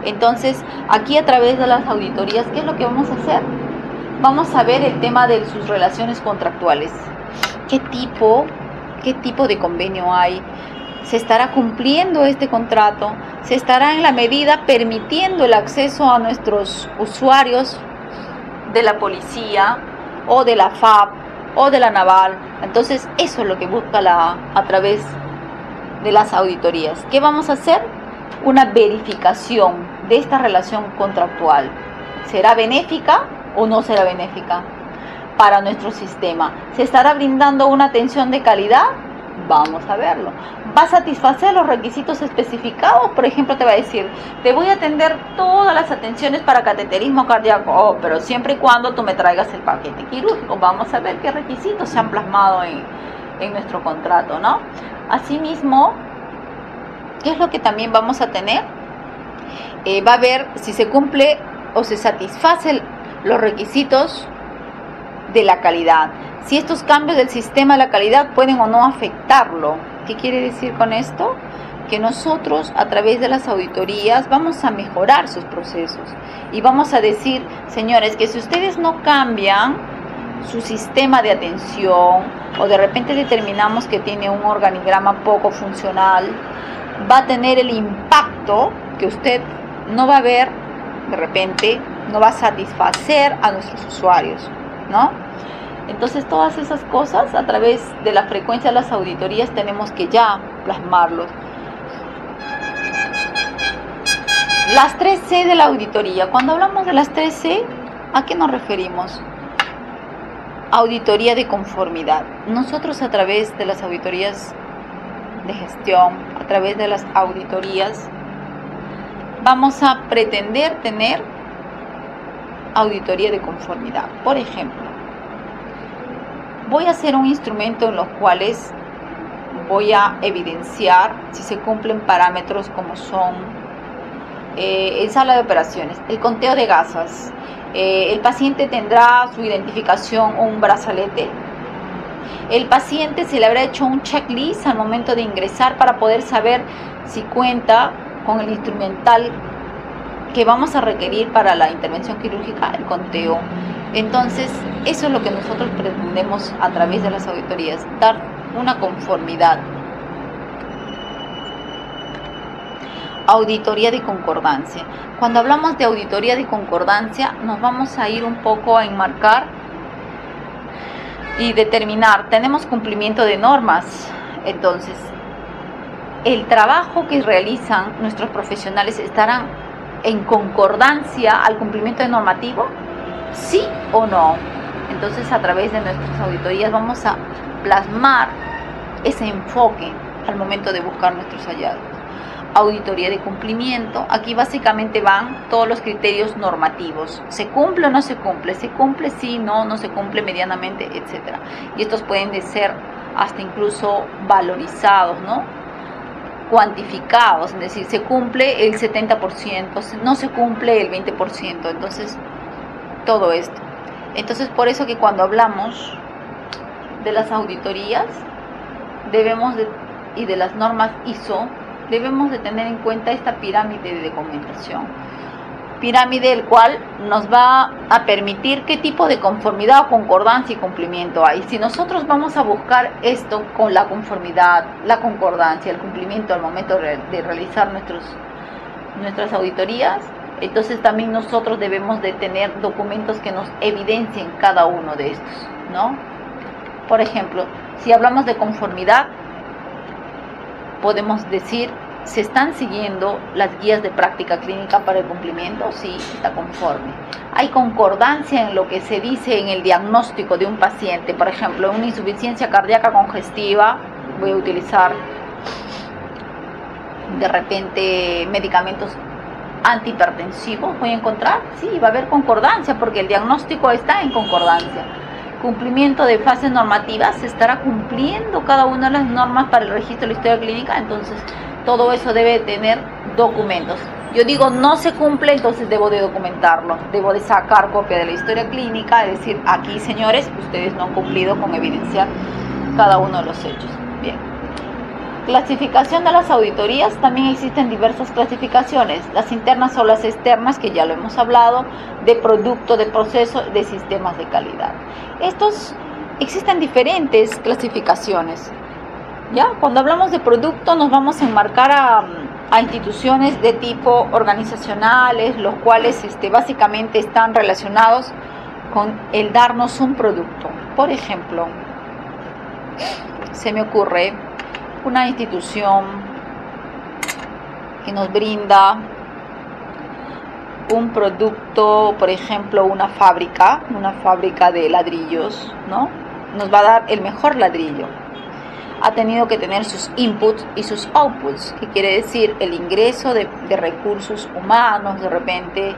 Entonces, aquí a través de las auditorías, ¿qué es lo que vamos a hacer? Vamos a ver el tema de sus relaciones contractuales. ¿Qué tipo de convenio hay? ¿Se estará cumpliendo este contrato? ¿Se estará en la medida permitiendo el acceso a nuestros usuarios de la policía o de la FAP o de la Naval? Entonces, eso es lo que busca a través de las auditorías. ¿Qué vamos a hacer? Una verificación de esta relación contractual. ¿Será benéfica o no será benéfica para nuestro sistema? ¿Se estará brindando una atención de calidad? Vamos a verlo. ¿Va a satisfacer los requisitos especificados? Por ejemplo, te va a decir: te voy a atender todas las atenciones para cateterismo cardíaco, pero siempre y cuando tú me traigas el paquete quirúrgico. Vamos a ver qué requisitos se han plasmado en nuestro contrato, ¿no? Asimismo, ¿qué es lo que también vamos a tener? Va a ver si se cumple o se satisfacen los requisitos de la calidad. Si estos cambios del sistema de la calidad pueden o no afectarlo. ¿Qué quiere decir con esto? Que nosotros a través de las auditorías vamos a mejorar sus procesos y vamos a decir: señores, que si ustedes no cambian su sistema de atención o de repente determinamos que tiene un organigrama poco funcional, va a tener el impacto que usted no va a ver, de repente no va a satisfacer a nuestros usuarios, ¿no? Entonces, todas esas cosas a través de la frecuencia de las auditorías tenemos que ya plasmarlos. Las 3C de la auditoría. Cuando hablamos de las 3C, ¿a qué nos referimos? Auditoría de conformidad. Nosotros a través de las auditorías de gestión, a través de las auditorías, vamos a pretender tener auditoría de conformidad. Por ejemplo, voy a hacer un instrumento en los cuales voy a evidenciar si se cumplen parámetros como son en sala de operaciones, el conteo de gasas, el paciente tendrá su identificación o un brazalete, el paciente se le habrá hecho un checklist al momento de ingresar para poder saber si cuenta con el instrumental que vamos a requerir para la intervención quirúrgica, el conteo. Entonces, eso es lo que nosotros pretendemos a través de las auditorías, dar una conformidad. Auditoría de concordancia. Cuando hablamos de auditoría de concordancia, nos vamos a ir un poco a enmarcar y determinar, tenemos cumplimiento de normas. Entonces, el trabajo que realizan nuestros profesionales estarán en concordancia al cumplimiento de normativo, ¿sí o no? Entonces, a través de nuestras auditorías vamos a plasmar ese enfoque al momento de buscar nuestros hallazgos. auditoría de cumplimiento. Aquí básicamente van todos los criterios normativos. ¿Se cumple o no se cumple? ¿Se cumple? Sí, no se cumple medianamente, etcétera. Y estos pueden ser hasta incluso valorizados, ¿no? Cuantificados, es decir, se cumple el 70%, no se cumple el 20%. Entonces, todo esto. Entonces, por eso que cuando hablamos de las auditorías y de las normas ISO, debemos de tener en cuenta esta pirámide de documentación. Pirámide el cual nos va a permitir qué tipo de conformidad o concordancia y cumplimiento hay. Si nosotros vamos a buscar esto con la conformidad, la concordancia, el cumplimiento al momento de realizar nuestras auditorías, entonces también nosotros debemos de tener documentos que nos evidencien cada uno de estos, ¿no? Por ejemplo, si hablamos de conformidad, podemos decir, ¿se están siguiendo las guías de práctica clínica para el cumplimiento? Sí, está conforme. Hay concordancia en lo que se dice en el diagnóstico de un paciente. Por ejemplo, una insuficiencia cardíaca congestiva, voy a utilizar de repente medicamentos antihipertensivos, voy a encontrar, sí, va a haber concordancia porque el diagnóstico está en concordancia. Cumplimiento de fases normativas, se estará cumpliendo cada una de las normas para el registro de la historia clínica, entonces todo eso debe tener documentos. Yo digo no se cumple, entonces debo de documentarlo, debo de sacar copia de la historia clínica, es decir, aquí señores, ustedes no han cumplido con evidenciar cada uno de los hechos. Bien. Clasificación de las auditorías, también existen diversas clasificaciones, las internas o las externas, que ya lo hemos hablado, de producto, de proceso, de sistemas de calidad. Existen diferentes clasificaciones. ¿Ya? Cuando hablamos de producto nos vamos a enmarcar a instituciones de tipo organizacionales, los cuales básicamente están relacionados con el darnos un producto. Por ejemplo, se me ocurre una institución que nos brinda un producto, por ejemplo, una fábrica de ladrillos, ¿no? Nos va a dar el mejor ladrillo. Ha tenido que tener sus inputs y sus outputs, que quiere decir el ingreso de recursos humanos, de repente,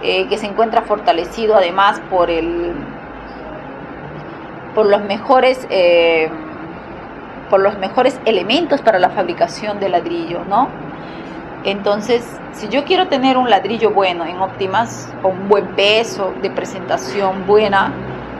que se encuentra fortalecido además por los mejores elementos para la fabricación de ladrillo, ¿no? Entonces, si yo quiero tener un ladrillo bueno, en óptimas, con buen peso, de presentación buena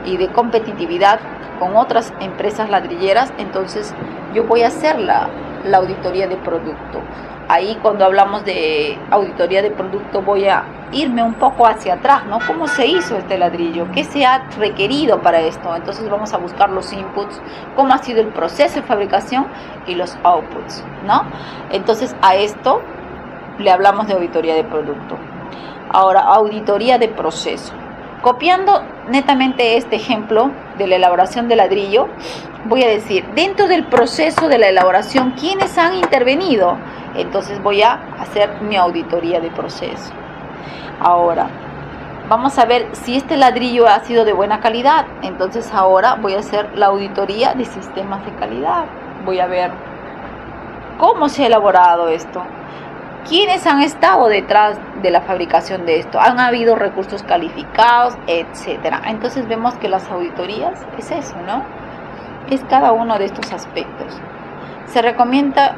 y de competitividad con otras empresas ladrilleras, entonces yo voy a hacer la auditoría de producto. Ahí, cuando hablamos de auditoría de producto, voy a irme un poco hacia atrás, ¿no? ¿Cómo se hizo este ladrillo? ¿Qué se ha requerido para esto? Entonces vamos a buscar los inputs, cómo ha sido el proceso de fabricación y los outputs, ¿no? Entonces a esto le hablamos de auditoría de producto. Ahora, auditoría de proceso. Copiando netamente este ejemplo de la elaboración de ladrillo, voy a decir, dentro del proceso de la elaboración, ¿quiénes han intervenido? Entonces voy a hacer mi auditoría de proceso. Ahora, vamos a ver si este ladrillo ha sido de buena calidad. Entonces ahora voy a hacer la auditoría de sistemas de calidad. Voy a ver cómo se ha elaborado esto. ¿Quiénes han estado detrás de la fabricación de esto? ¿Han habido recursos calificados, etcétera? Entonces vemos que las auditorías es eso, ¿no? Es cada uno de estos aspectos. Se recomienda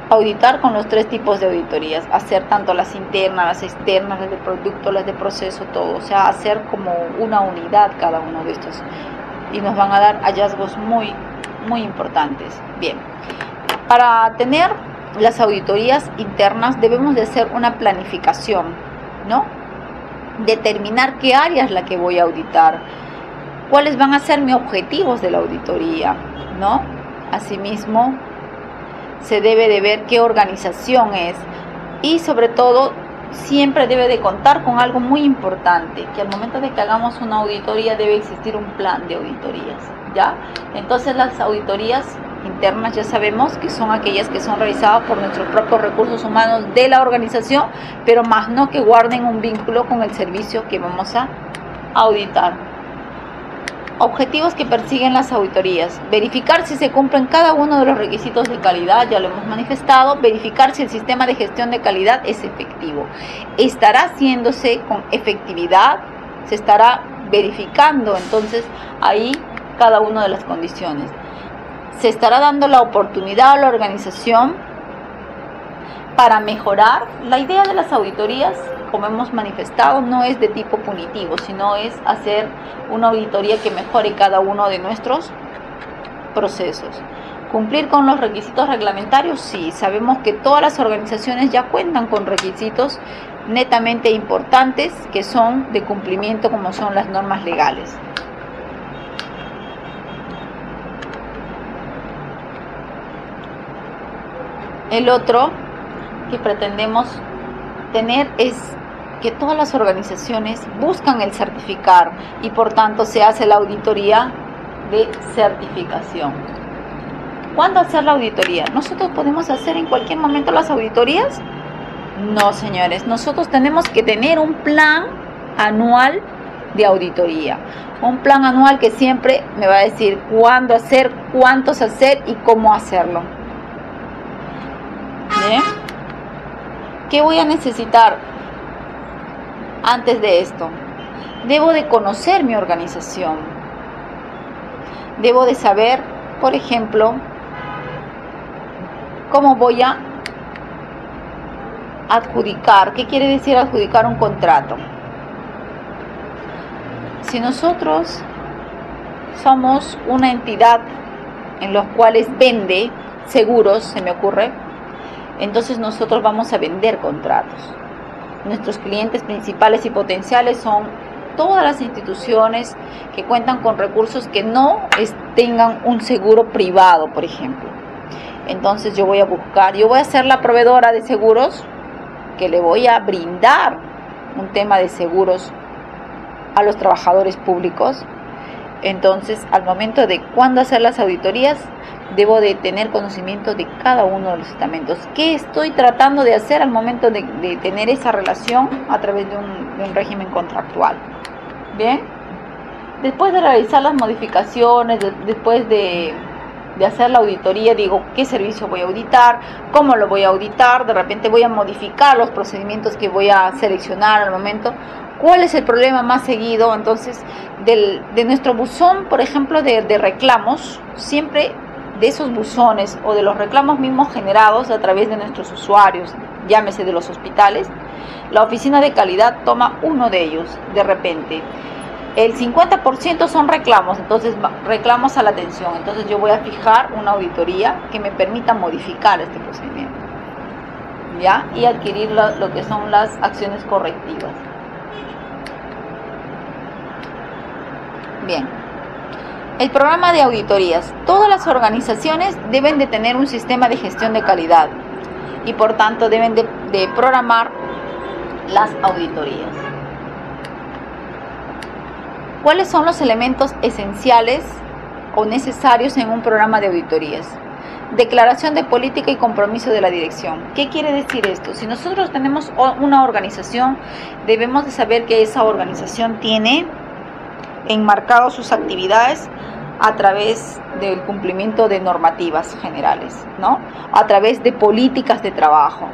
auditar con los 3 tipos de auditorías, hacer tanto las internas, las externas, las de producto, las de proceso, todo, o sea, hacer como una unidad cada uno de estos, y nos van a dar hallazgos muy, muy importantes. Bien, para tener las auditorías internas debemos de hacer una planificación, ¿no? Determinar qué área es la que voy a auditar, cuáles van a ser mis objetivos de la auditoría, ¿no? Asimismo, se debe de ver qué organización es, y sobre todo siempre debe de contar con algo muy importante, que al momento de que hagamos una auditoría debe existir un plan de auditorías, ¿ya? Entonces las auditorías internas ya sabemos que son aquellas que son realizadas por nuestros propios recursos humanos de la organización, pero más no que guarden un vínculo con el servicio que vamos a auditar. objetivos que persiguen las auditorías: verificar si se cumplen cada uno de los requisitos de calidad, ya lo hemos manifestado; verificar si el sistema de gestión de calidad es efectivo. ¿Estará haciéndose con efectividad? Se estará verificando entonces ahí cada una de las condiciones. Se estará dando la oportunidad a la organización para mejorar. La idea de las auditorías, como hemos manifestado, no es de tipo punitivo, sino es hacer una auditoría que mejore cada uno de nuestros procesos. ¿Cumplir con los requisitos reglamentarios? Sí, sabemos que todas las organizaciones ya cuentan con requisitos netamente importantes que son de cumplimiento, como son las normas legales. El otro que pretendemos tener es que todas las organizaciones buscan el certificar y por tanto se hace la auditoría de certificación. ¿Cuándo hacer la auditoría? ¿Nosotros podemos hacer en cualquier momento las auditorías? No, señores, nosotros tenemos que tener un plan anual de auditoría. Un plan anual que siempre me va a decir cuándo hacer, cuántos hacer y cómo hacerlo. ¿Bien? ¿Qué voy a necesitar antes de esto? Debo de conocer mi organización. Debo de saber, por ejemplo, cómo voy a adjudicar. ¿Qué quiere decir adjudicar un contrato? Si nosotros somos una entidad en los cuales vende seguros, se me ocurre, entonces nosotros vamos a vender contratos. Nuestros clientes principales y potenciales son todas las instituciones que cuentan con recursos que no tengan un seguro privado, por ejemplo. Entonces yo voy a ser la proveedora de seguros que le voy a brindar un tema de seguros a los trabajadores públicos. Entonces, al momento de cuándo hacer las auditorías, debo de tener conocimiento de cada uno de los estamentos. ¿Qué estoy tratando de hacer al momento de tener esa relación a través de un régimen contractual? Bien, después de realizar las modificaciones, después de hacer la auditoría, digo qué servicio voy a auditar, cómo lo voy a auditar, de repente voy a modificar los procedimientos que voy a seleccionar al momento. ¿Cuál es el problema más seguido? Entonces, de nuestro buzón, por ejemplo, de reclamos, siempre de esos buzones o de los reclamos mismos generados a través de nuestros usuarios, llámese de los hospitales, la oficina de calidad toma uno de ellos de repente. El 50% son reclamos, entonces reclamos a la atención. Entonces yo voy a fijar una auditoría que me permita modificar este procedimiento, ¿ya? Y adquirir lo que son las acciones correctivas. Bien, el programa de auditorías. Todas las organizaciones deben de tener un sistema de gestión de calidad y por tanto deben de programar las auditorías. ¿Cuáles son los elementos esenciales o necesarios en un programa de auditorías? Declaración de política y compromiso de la dirección. ¿Qué quiere decir esto? Si nosotros tenemos una organización, debemos de saber que esa organización tiene enmarcado sus actividades a través del cumplimiento de normativas generales, ¿no? A través de políticas de trabajo.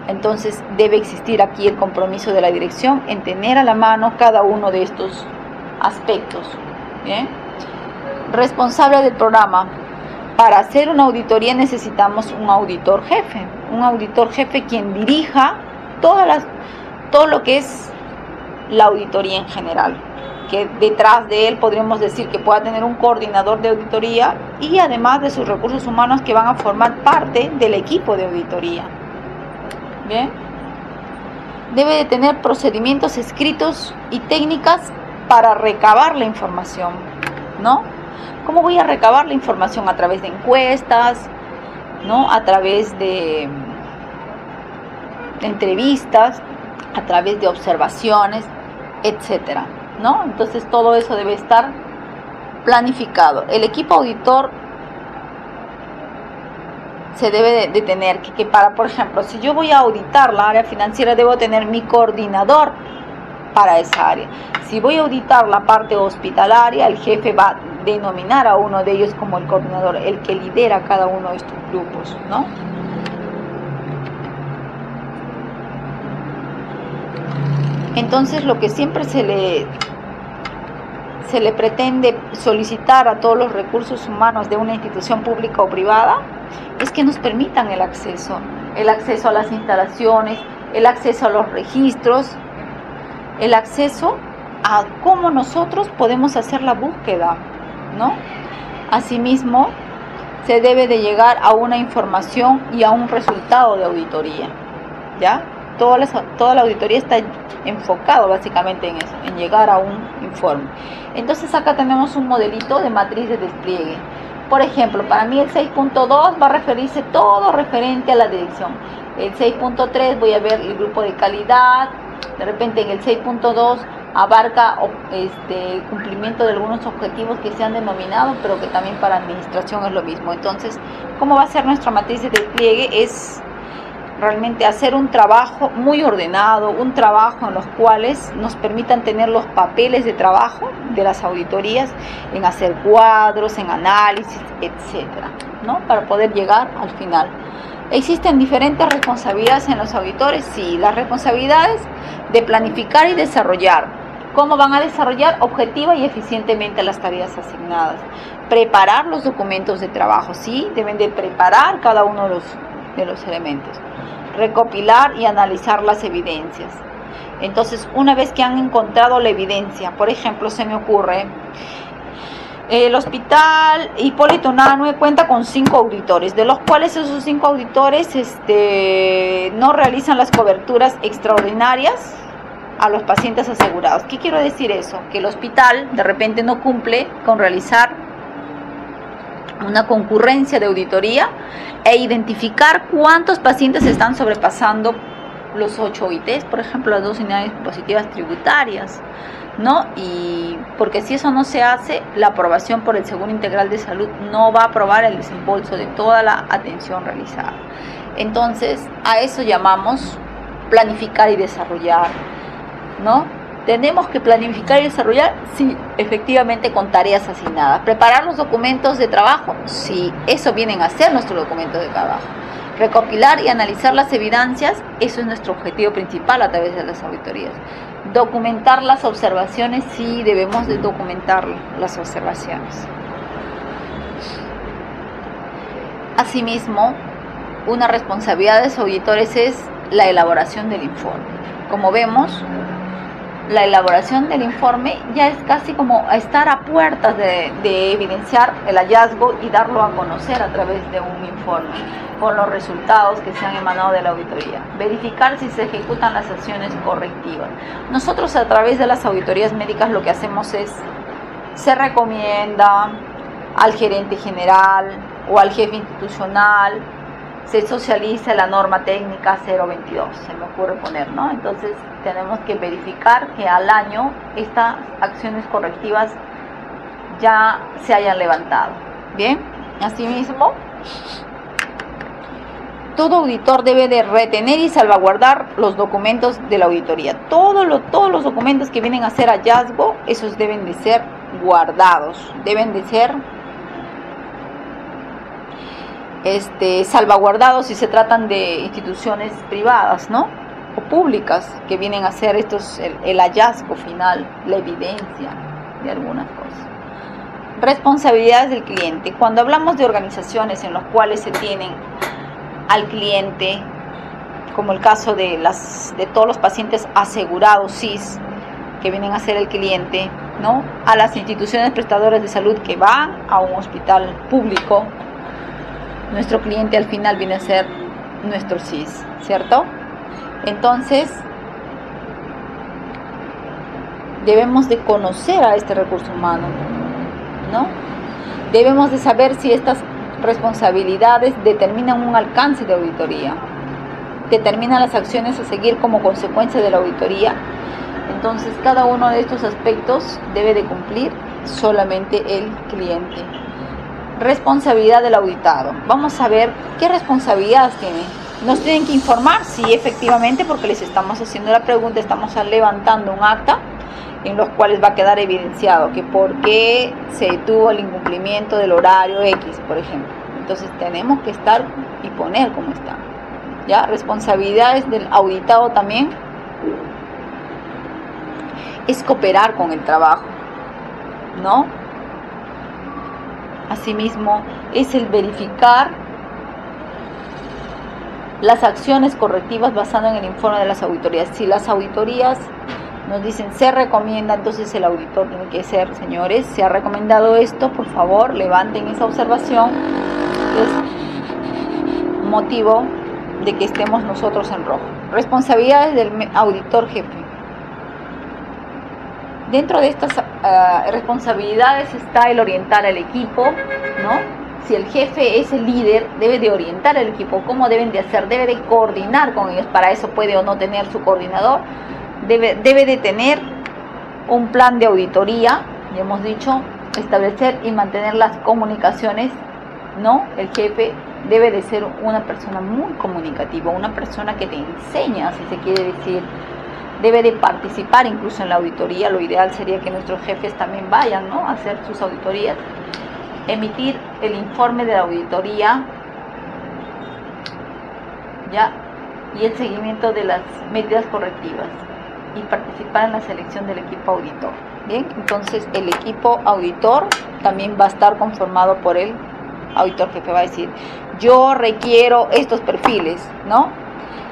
Entonces debe existir aquí el compromiso de la dirección en tener a la mano cada uno de estos aspectos. ¿Bien? Responsable del programa. Para hacer una auditoría necesitamos un auditor jefe. Un auditor jefe quien dirija todo lo que es la auditoría en general. Que detrás de él podríamos decir que pueda tener un coordinador de auditoría y además de sus recursos humanos que van a formar parte del equipo de auditoría. Bien. Debe de tener procedimientos escritos y técnicas para recabar la información, ¿no? ¿Cómo voy a recabar la información? A través de encuestas, ¿no? A través de entrevistas, a través de observaciones, etcétera, ¿no? Entonces todo eso debe estar planificado. El equipo auditor se debe de tener que para, por ejemplo, si yo voy a auditar la área financiera, debo tener mi coordinador para esa área. Si voy a auditar la parte hospitalaria, el jefe va a denominar a uno de ellos como el coordinador, el que lidera cada uno de estos grupos, ¿no? Entonces, lo que siempre se le pretende solicitar a todos los recursos humanos de una institución pública o privada es que nos permitan el acceso a las instalaciones, el acceso a los registros, el acceso a cómo nosotros podemos hacer la búsqueda, ¿no? Asimismo, se debe de llegar a una información y a un resultado de auditoría, ¿ya? Toda la auditoría está enfocado básicamente en eso, en llegar a un informe. Entonces acá tenemos un modelito de matriz de despliegue. Por ejemplo, para mí el 6.2 va a referirse todo referente a la dirección. El 6.3 voy a ver el grupo de calidad. De repente en el 6.2 abarca el cumplimiento de algunos objetivos que se han denominado, pero que también para administración es lo mismo. Entonces, ¿cómo va a ser nuestra matriz de despliegue? Es realmente hacer un trabajo muy ordenado, un trabajo en los cuales nos permitan tener los papeles de trabajo de las auditorías, en hacer cuadros, en análisis, etcétera, ¿no? Para poder llegar al final. ¿Existen diferentes responsabilidades en los auditores? Sí, las responsabilidades de planificar y desarrollar. ¿Cómo van a desarrollar objetiva y eficientemente las tareas asignadas? Preparar los documentos de trabajo, sí, deben de preparar cada uno de los elementos. Recopilar y analizar las evidencias. Entonces, una vez que han encontrado la evidencia, por ejemplo, se me ocurre, el hospital Hipólito Unanue cuenta con 5 auditores, de los cuales esos 5 auditores no realizan las coberturas extraordinarias a los pacientes asegurados. ¿Qué quiero decir eso? Que el hospital de repente no cumple con realizar una concurrencia de auditoría e identificar cuántos pacientes están sobrepasando los 8 OITs, por ejemplo, las 2 unidades positivas tributarias, ¿no? Y porque si eso no se hace, la aprobación por el Seguro Integral de Salud no va a aprobar el desembolso de toda la atención realizada. Entonces, a eso llamamos planificar y desarrollar, ¿no? ¿Tenemos que planificar y desarrollar? Sí, efectivamente, con tareas asignadas. ¿Preparar los documentos de trabajo? Sí, eso vienen a ser nuestros documentos de trabajo. Recopilar y analizar las evidencias, eso es nuestro objetivo principal a través de las auditorías. Documentar las observaciones, sí, debemos de documentar las observaciones. Asimismo, una responsabilidad de los auditores es la elaboración del informe. Como vemos, la elaboración del informe ya es casi como estar a puertas de evidenciar el hallazgo y darlo a conocer a través de un informe con los resultados que se han emanado de la auditoría. Verificar si se ejecutan las acciones correctivas. Nosotros a través de las auditorías médicas lo que hacemos es, se recomienda al gerente general o al jefe institucional, se socializa la norma técnica 022, se me ocurre poner, ¿no? Entonces tenemos que verificar que al año estas acciones correctivas ya se hayan levantado. Bien, asimismo, todo auditor debe de retener y salvaguardar los documentos de la auditoría. Todos los documentos que vienen a ser hallazgo, esos deben de ser guardados, deben de ser salvaguardados si se tratan de instituciones privadas, ¿no? O públicas, que vienen a hacer el hallazgo final, la evidencia de algunas cosas. Responsabilidades del cliente. Cuando hablamos de organizaciones en las cuales se tienen al cliente, como el caso de todos los pacientes asegurados SIS, que vienen a ser el cliente, ¿no? A las instituciones prestadoras de salud que van a un hospital público, nuestro cliente al final viene a ser nuestro SIS, ¿cierto? Entonces, debemos de conocer a este recurso humano, ¿no? Debemos de saber si estas responsabilidades determinan un alcance de auditoría, determinan las acciones a seguir como consecuencia de la auditoría. Entonces, cada uno de estos aspectos debe de cumplir solamente el cliente. Responsabilidad del auditado. Vamos a ver qué responsabilidades tiene Nos tienen que informar, sí, efectivamente, porque les estamos haciendo la pregunta, estamos levantando un acta en los cuales va a quedar evidenciado que por qué se detuvo el incumplimiento del horario X, por ejemplo. Entonces tenemos que estar y poner cómo está. ¿Ya? Responsabilidades del auditado también es cooperar con el trabajo, ¿no? Asimismo, es el verificar las acciones correctivas basadas en el informe de las auditorías. Si las auditorías nos dicen se recomienda, entonces el auditor tiene que ser, señores, se ha recomendado esto, por favor, levanten esa observación. Es motivo de que estemos nosotros en rojo. Responsabilidades del auditor jefe. Dentro de estas responsabilidades está el orientar al equipo, ¿no? Si el jefe es el líder, debe de orientar al equipo, cómo deben de hacer, debe de coordinar con ellos. Para eso puede o no tener su coordinador. Debe de tener un plan de auditoría, ya hemos dicho, establecer y mantener las comunicaciones, ¿no? El jefe debe de ser una persona muy comunicativa, una persona que te enseña, si se quiere decir. Debe de participar incluso en la auditoría. Lo ideal sería que nuestros jefes también vayan, ¿no?, a hacer sus auditorías. Emitir el informe de la auditoría, ¿ya?, y el seguimiento de las medidas correctivas, y participar en la selección del equipo auditor. Bien, entonces el equipo auditor también va a estar conformado por el auditor jefe. Va a decir, yo requiero estos perfiles, ¿no?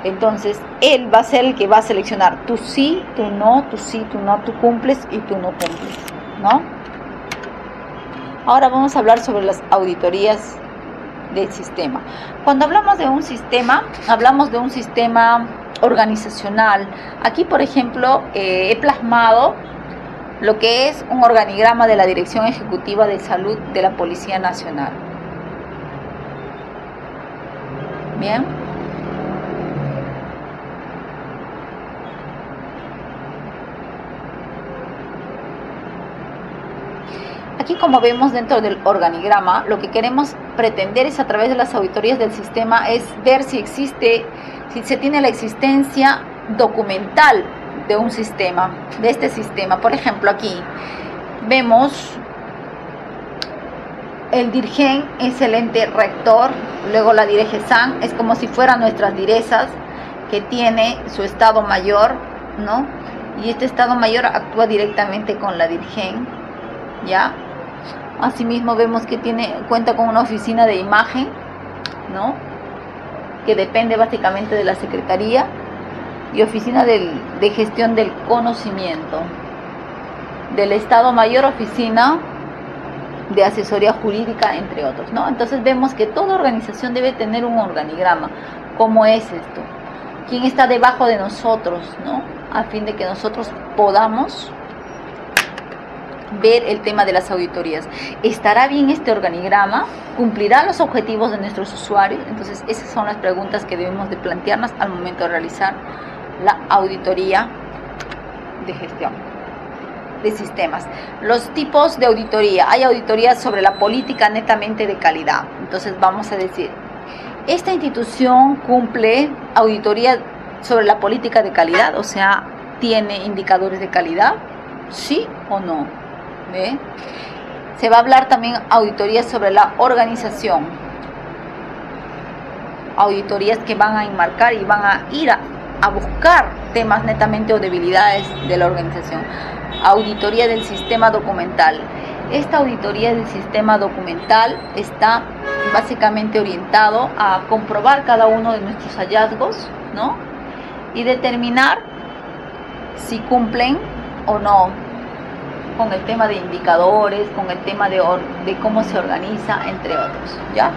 Entonces él va a ser el que va a seleccionar, tú sí, tú no, tú sí, tú no, tú cumples y tú no cumples, ¿no? Ahora vamos a hablar sobre las auditorías del sistema. Cuando hablamos de un sistema, hablamos de un sistema organizacional. Aquí, por ejemplo, he plasmado lo que es un organigrama de la Dirección Ejecutiva de Salud de la Policía Nacional. Bien. Aquí, como vemos dentro del organigrama, lo que queremos pretender es, a través de las auditorías del sistema, es ver si existe, si se tiene la existencia documental de un sistema, de este sistema. Por ejemplo, aquí vemos el DIRGEN es el ente rector, luego la DIREGESAN es como si fueran nuestras direzas, que tiene su estado mayor, ¿no? Y este estado mayor actúa directamente con la DIRGEN, ¿ya? Asimismo vemos que cuenta con una oficina de imagen, ¿no?, que depende básicamente de la Secretaría, y oficina de gestión del conocimiento. Del Estado Mayor, oficina de asesoría jurídica, entre otros, ¿no? Entonces vemos que toda organización debe tener un organigrama. ¿Cómo es esto? ¿Quién está debajo de nosotros, ¿no?, a fin de que nosotros podamos ver el tema de las auditorías? ¿Estará bien este organigrama? ¿Cumplirá los objetivos de nuestros usuarios? Entonces esas son las preguntas que debemos de plantearnos al momento de realizar la auditoría de gestión de sistemas. Los tipos de auditoría. Hay auditorías sobre la política netamente de calidad. Entonces vamos a decir, ¿esta institución cumple auditoría sobre la política de calidad? O sea, ¿tiene indicadores de calidad? ¿Sí o no? ¿Ve? Se va a hablar también auditorías sobre la organización. Auditorías que van a enmarcar y van a ir a buscar temas netamente o debilidades de la organización. Auditoría del sistema documental. Esta auditoría del sistema documental está básicamente orientado a comprobar cada uno de nuestros hallazgos, ¿no?, y determinar si cumplen o no con el tema de indicadores, con el tema de cómo se organiza, entre otros, ¿ya?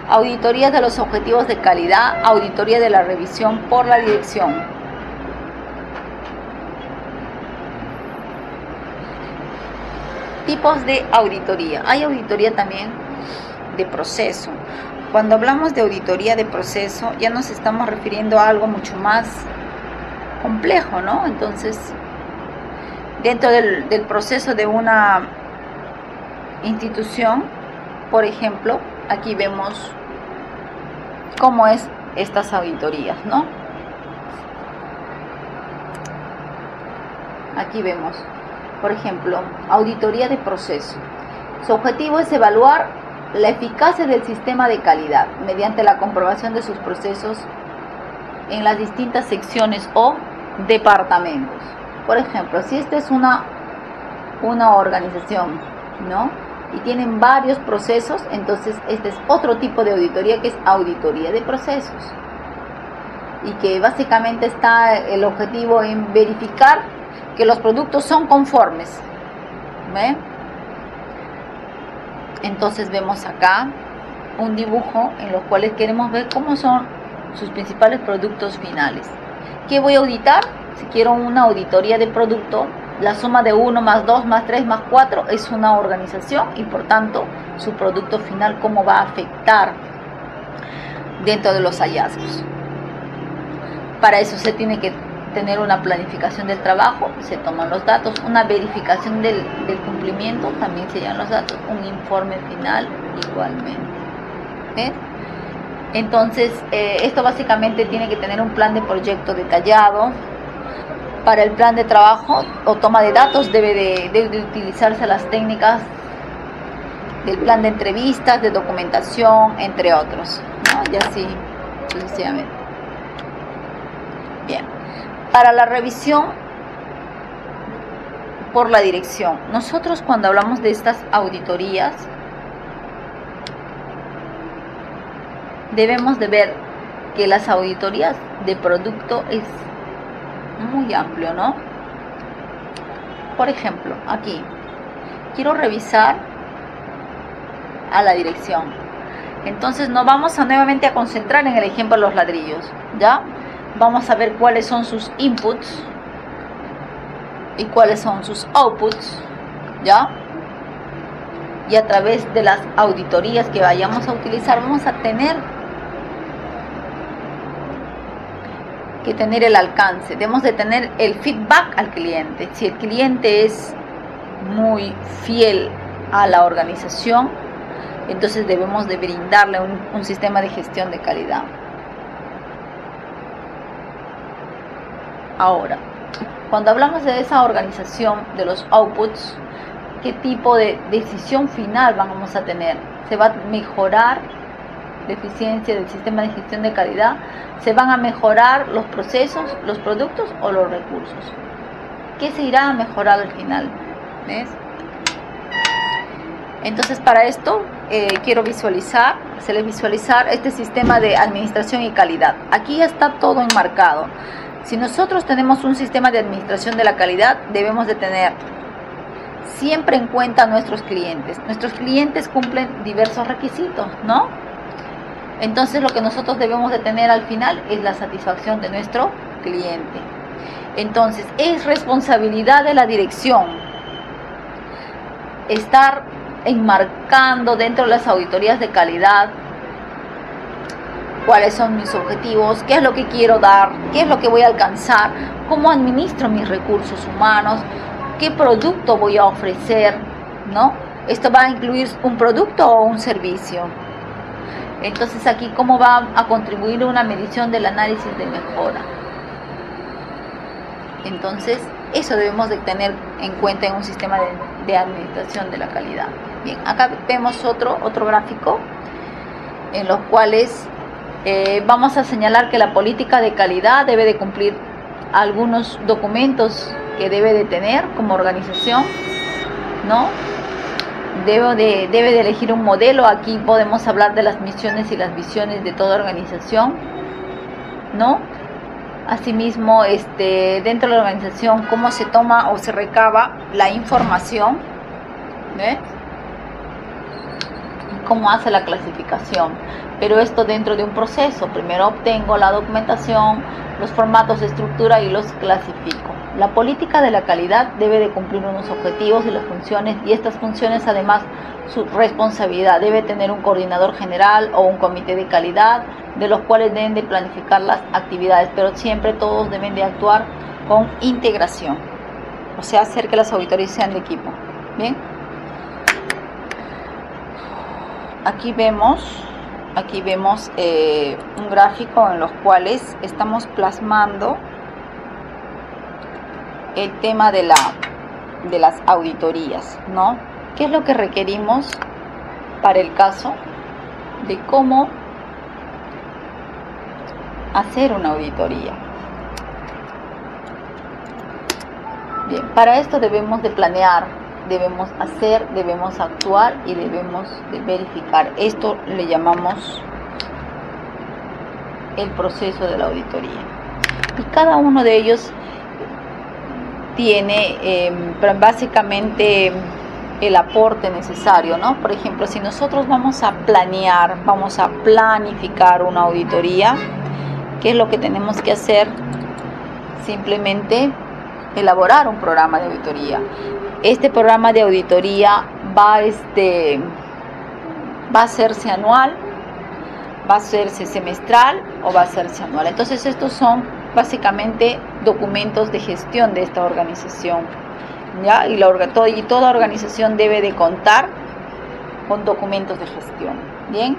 Auditorías de los objetivos de calidad, auditoría de la revisión por la dirección. Tipos de auditoría. Hay auditoría también de proceso. Cuando hablamos de auditoría de proceso, ya nos estamos refiriendo a algo mucho más complejo, ¿no? Entonces, dentro del proceso de una institución, por ejemplo, aquí vemos cómo es estas auditorías, ¿no? Aquí vemos, por ejemplo, auditoría de proceso. Su objetivo es evaluar la eficacia del sistema de calidad mediante la comprobación de sus procesos en las distintas secciones o departamentos. Por ejemplo, si esta es una organización, ¿no? Y tienen varios procesos, entonces este es otro tipo de auditoría, que es auditoría de procesos, y que básicamente está el objetivo en verificar que los productos son conformes, ¿ve? Entonces vemos acá un dibujo en los cuales queremos ver cómo son sus principales productos finales. ¿Qué voy a auditar? Si quiero una auditoría de producto, la suma de 1 más 2 más 3 más 4 es una organización, y por tanto su producto final, cómo va a afectar dentro de los hallazgos. Para eso se tiene que tener una planificación del trabajo, se toman los datos, una verificación del cumplimiento, también se llevan los datos, un informe final igualmente. ¿Ves? Entonces, esto básicamente tiene que tener un plan de proyecto detallado. Para el plan de trabajo o toma de datos debe de utilizarse las técnicas del plan de entrevistas, de documentación, entre otros, ¿no? Y así sucesivamente. Bien. Para la revisión por la dirección. Nosotros, cuando hablamos de estas auditorías, debemos de ver que las auditorías de producto es muy amplio, ¿no? Por ejemplo, aquí quiero revisar a la dirección. Entonces nos vamos nuevamente a concentrar en el ejemplo de los ladrillos, ¿ya? Vamos a ver cuáles son sus inputs y cuáles son sus outputs, ¿ya? Y a través de las auditorías que vayamos a utilizar, vamos a tener que tener el alcance, debemos de tener el feedback al cliente. Si el cliente es muy fiel a la organización, entonces debemos de brindarle un sistema de gestión de calidad. Ahora, cuando hablamos de esa organización, de los outputs, ¿qué tipo de decisión final vamos a tener? ¿Se va a mejorar la eficiencia del sistema de gestión de calidad? ¿Se van a mejorar los procesos, los productos o los recursos? ¿Qué se irá a mejorar al final? ¿Ves? Entonces, para esto quiero hacerles visualizar este sistema de administración y calidad. Aquí ya está todo enmarcado. Si nosotros tenemos un sistema de administración de la calidad, debemos de tener siempre en cuenta a nuestros clientes. Nuestros clientes cumplen diversos requisitos, ¿no? Entonces lo que nosotros debemos de tener al final es la satisfacción de nuestro cliente. Entonces es responsabilidad de la dirección estar enmarcando dentro de las auditorías de calidad cuáles son mis objetivos, qué es lo que quiero dar, qué es lo que voy a alcanzar, cómo administro mis recursos humanos, qué producto voy a ofrecer, ¿no? Esto va a incluir un producto o un servicio. Entonces aquí cómo va a contribuir una medición del análisis de mejora. Entonces eso debemos de tener en cuenta en un sistema de administración de la calidad. Bien, acá vemos otro gráfico en los cuales vamos a señalar que la política de calidad debe de cumplir algunos documentos que debe de tener como organización, ¿no? Debe de elegir un modelo. Aquí podemos hablar de las misiones y las visiones de toda organización, ¿no? Asimismo, dentro de la organización, cómo se toma o se recaba la información, ¿ves? Y cómo hace la clasificación. Pero esto dentro de un proceso. Primero obtengo la documentación, los formatos de estructura y los clasifico. La política de la calidad debe de cumplir unos objetivos y las funciones, y estas funciones, además, su responsabilidad debe tener un coordinador general o un comité de calidad, de los cuales deben de planificar las actividades, pero siempre todos deben de actuar con integración, o sea, hacer que las auditorías sean de equipo. Bien, aquí vemos aquí vemos un gráfico en los cuales estamos plasmando el tema de las auditorías, ¿no? ¿Qué es lo que requerimos para el caso de cómo hacer una auditoría? Bien, para esto debemos de planear, debemos hacer, debemos actuar y debemos de verificar. Esto le llamamos el proceso de la auditoría. Y cada uno de ellos tiene básicamente el aporte necesario, ¿no? Por ejemplo, si nosotros vamos a planear, vamos a planificar una auditoría, ¿qué es lo que tenemos que hacer? Simplemente elaborar un programa de auditoría. Este programa de auditoría va a hacerse anual, va a hacerse semestral o va a hacerse anual. Entonces estos son básicamente documentos de gestión de esta organización, ¿ya? Y toda organización debe de contar con documentos de gestión. Bien,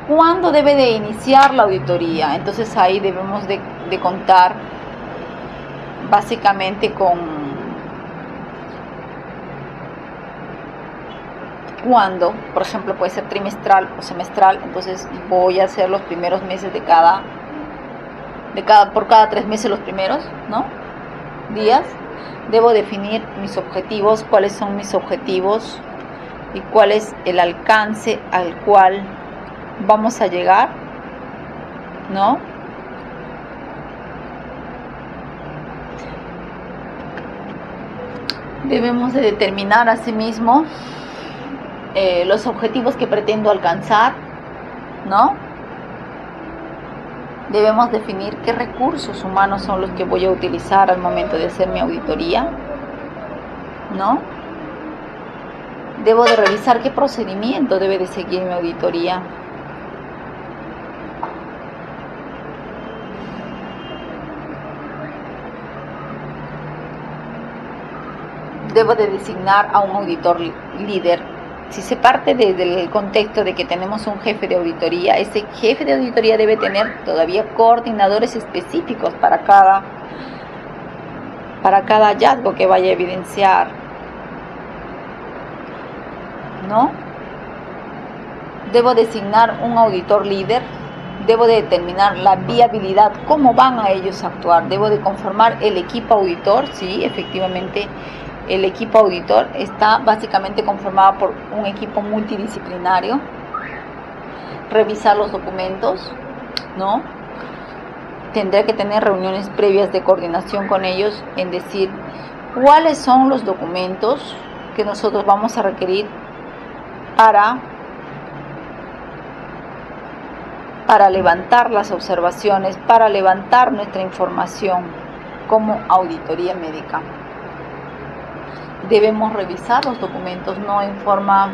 ¿cuándo debe de iniciar la auditoría? Entonces ahí debemos de contar básicamente con cuándo, por ejemplo, puede ser trimestral o semestral. Entonces voy a hacer los primeros meses por cada 3 meses los primeros, ¿no? días. Debo definir mis objetivos, cuáles son mis objetivos y cuál es el alcance al cual vamos a llegar, ¿no? Debemos de determinar asimismo los objetivos que pretendo alcanzar, ¿no? Debemos definir qué recursos humanos son los que voy a utilizar al momento de hacer mi auditoría, ¿no? Debo de revisar qué procedimiento debe de seguir mi auditoría. Debo de designar a un auditor líder. Si se parte desde el contexto de que tenemos un jefe de auditoría, ese jefe de auditoría debe tener todavía coordinadores específicos para cada hallazgo que vaya a evidenciar, ¿no? Debo designar un auditor líder. Debo de determinar la viabilidad, cómo van a ellos a actuar. Debo de conformar el equipo auditor. Sí, efectivamente, el equipo auditor está básicamente conformado por un equipo multidisciplinario. Revisar los documentos, ¿no? Tendré que tener reuniones previas de coordinación con ellos, en decir cuáles son los documentos que nosotros vamos a requerir para levantar las observaciones, para levantar nuestra información como auditoría médica. Debemos revisar los documentos, no en forma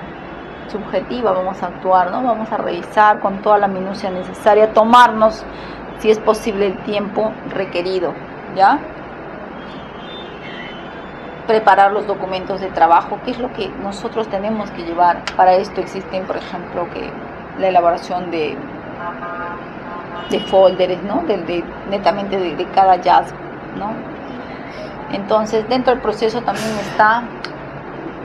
subjetiva vamos a actuar, ¿no? Vamos a revisar con toda la minucia necesaria, tomarnos, si es posible, el tiempo requerido, ¿ya? Preparar los documentos de trabajo, qué es lo que nosotros tenemos que llevar. Para esto existen, por ejemplo, la elaboración de folders, ¿no? Netamente de cada hallazgo, ¿no? Entonces, dentro del proceso también está,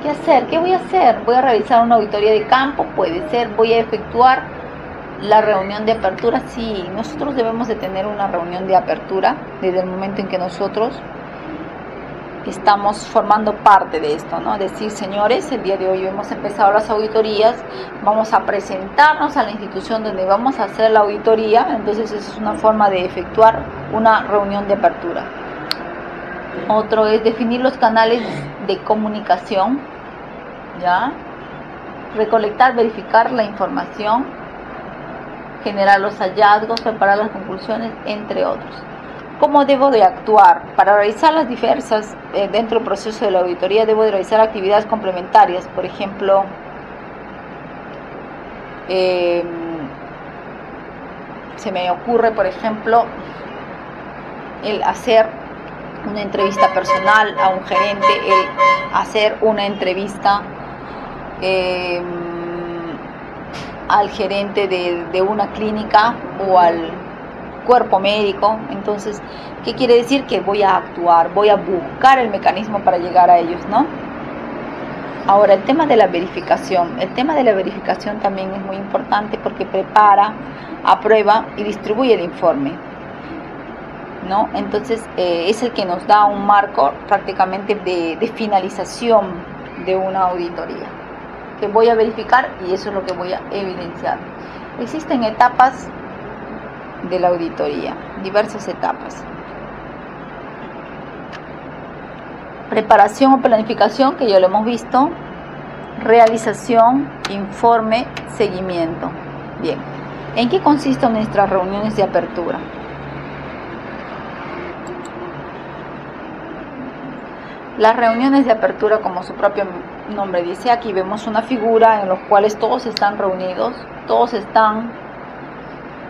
¿qué hacer? ¿Qué voy a hacer? ¿Voy a realizar una auditoría de campo? Puede ser. ¿Voy a efectuar la reunión de apertura? Sí, nosotros debemos de tener una reunión de apertura desde el momento en que nosotros estamos formando parte de esto, ¿no? Decir, señores, el día de hoy hemos empezado las auditorías, vamos a presentarnos a la institución donde vamos a hacer la auditoría. Entonces, esa es una forma de efectuar una reunión de apertura. Otro es definir los canales de comunicación, ¿ya? Recolectar, verificar la información, generar los hallazgos, preparar las conclusiones, entre otros. ¿Cómo debo de actuar? Para realizar las diversas, dentro del proceso de la auditoría, debo de realizar actividades complementarias. Por ejemplo, se me ocurre, por ejemplo, el hacer una entrevista personal a un gerente, el hacer una entrevista al gerente de una clínica o al cuerpo médico. Entonces, ¿qué quiere decir? Que voy a actuar, voy a buscar el mecanismo para llegar a ellos, ¿no? Ahora, el tema de la verificación. El tema de la verificación también es muy importante porque prepara, aprueba y distribuye el informe, ¿no? Entonces, es el que nos da un marco prácticamente de finalización de una auditoría, que voy a verificar y eso es lo que voy a evidenciar. Existen etapas de la auditoría, diversas etapas. Preparación o planificación, que ya lo hemos visto. Realización, informe, seguimiento. Bien, ¿en qué consisten nuestras reuniones de apertura? Las reuniones de apertura, como su propio nombre dice, aquí vemos una figura en la cual todos están reunidos, todos están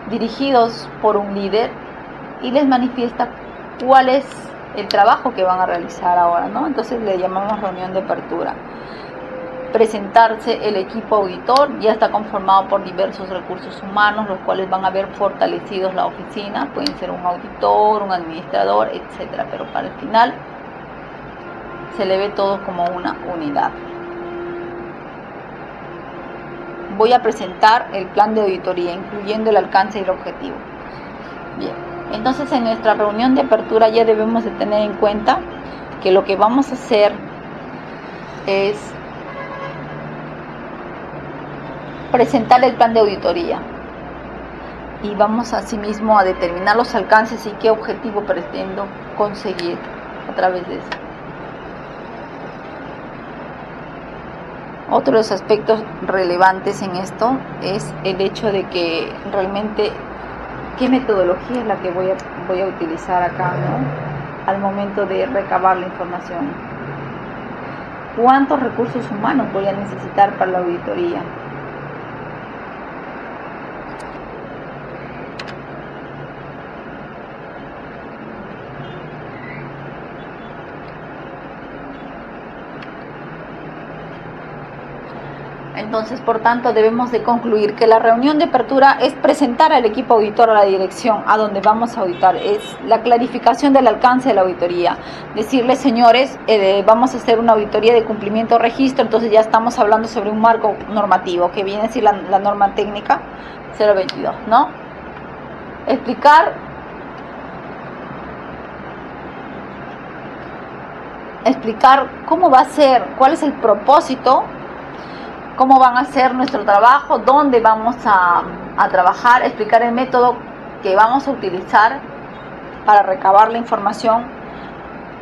dirigidos por un líder y les manifiesta cuál es el trabajo que van a realizar ahora, ¿no? Entonces le llamamos reunión de apertura. Presentarse el equipo auditor, ya está conformado por diversos recursos humanos, los cuales van a ver fortalecidos la oficina, pueden ser un auditor, un administrador, etcétera, pero para el final se le ve todo como una unidad. Voy a presentar el plan de auditoría, incluyendo el alcance y el objetivo. Bien, entonces en nuestra reunión de apertura ya debemos de tener en cuenta que lo que vamos a hacer es presentar el plan de auditoría y vamos asimismo a determinar los alcances y qué objetivo pretendo conseguir a través de eso. Otro de los aspectos relevantes en esto es el hecho de que realmente qué metodología es la que voy a utilizar acá, ¿no? Al momento de recabar la información. ¿Cuántos recursos humanos voy a necesitar para la auditoría? Entonces, por tanto, debemos de concluir que la reunión de apertura es presentar al equipo auditor a la dirección a donde vamos a auditar. Es la clarificación del alcance de la auditoría. Decirles, señores, vamos a hacer una auditoría de cumplimiento registro, entonces ya estamos hablando sobre un marco normativo, que viene a decir la norma técnica 022, ¿no? Explicar cómo va a ser, cuál es el propósito, cómo van a hacer nuestro trabajo, dónde vamos a trabajar, explicar el método que vamos a utilizar para recabar la información,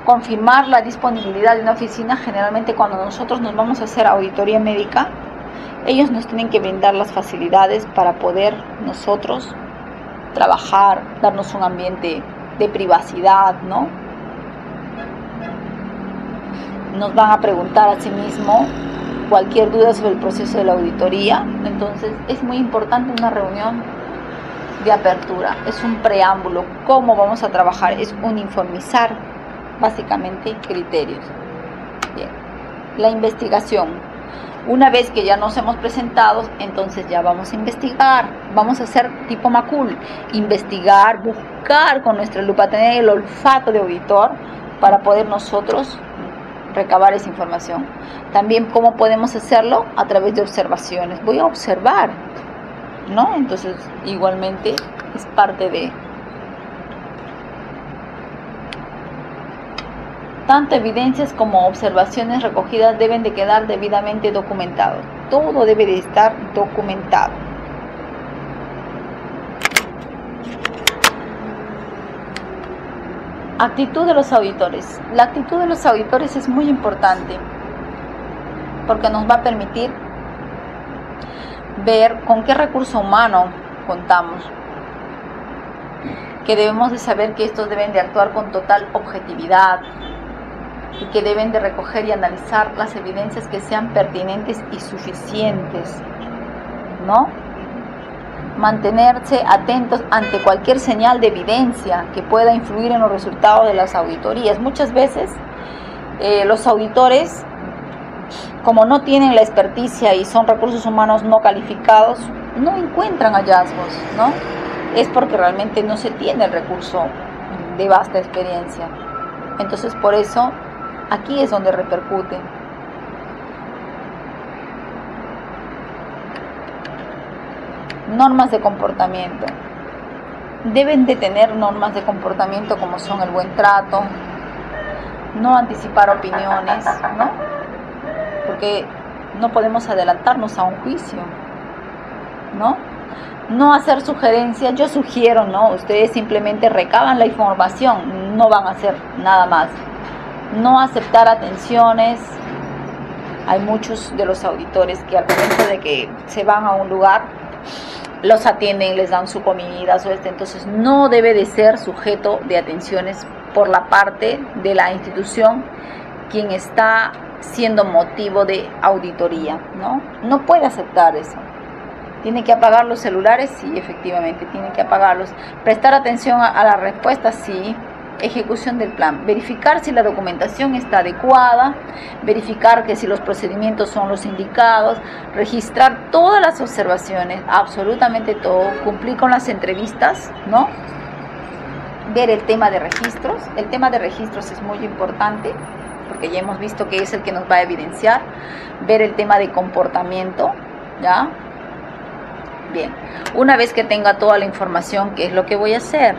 confirmar la disponibilidad de una oficina. Generalmente cuando nosotros nos vamos a hacer auditoría médica, ellos nos tienen que brindar las facilidades para poder nosotros trabajar, darnos un ambiente de privacidad, ¿no? Nos van a preguntar a sí mismo cualquier duda sobre el proceso de la auditoría. Entonces es muy importante una reunión de apertura, es un preámbulo, cómo vamos a trabajar, es uniformizar básicamente criterios. Bien. La investigación, una vez que ya nos hemos presentado, entonces ya vamos a investigar, vamos a hacer tipo Macul, investigar, buscar con nuestra lupa, tener el olfato de auditor para poder nosotros recabar esa información. También cómo podemos hacerlo a través de observaciones. Voy a observar, ¿no? Entonces igualmente es parte de tanto evidencias como observaciones recogidas deben de quedar debidamente documentados. Todo debe de estar documentado. Actitud de los auditores. La actitud de los auditores es muy importante porque nos va a permitir ver con qué recurso humano contamos, que debemos de saber que estos deben de actuar con total objetividad y que deben de recoger y analizar las evidencias que sean pertinentes y suficientes, ¿no? Mantenerse atentos ante cualquier señal de evidencia que pueda influir en los resultados de las auditorías. Muchas veces los auditores, como no tienen la experticia y son recursos humanos no calificados, no encuentran hallazgos, ¿no? Es porque realmente no se tiene el recurso de vasta experiencia. Entonces, por eso, aquí es donde repercute. Normas de comportamiento. Deben de tener normas de comportamiento como son el buen trato, no anticipar opiniones, ¿no? Porque no podemos adelantarnos a un juicio, ¿no? No hacer sugerencias, yo sugiero, ¿no? Ustedes simplemente recaban la información, no van a hacer nada más. No aceptar atenciones. Hay muchos de los auditores que al momento de que se van a un lugar, los atienden, les dan su comida, entonces no debe de ser sujeto de atenciones por la parte de la institución quien está siendo motivo de auditoría, ¿no? No puede aceptar eso. Tiene que apagar los celulares, sí, efectivamente, tiene que apagarlos. Prestar atención a las respuestas, sí. Ejecución del plan. Verificar si la documentación está adecuada, verificar que si los procedimientos son los indicados, registrar todas las observaciones, absolutamente todo, cumplir con las entrevistas, ¿no? Ver el tema de registros. El tema de registros es muy importante, porque ya hemos visto que es el que nos va a evidenciar. Ver el tema de comportamiento, ¿ya? Bien, una vez que tenga toda la información, ¿qué es lo que voy a hacer?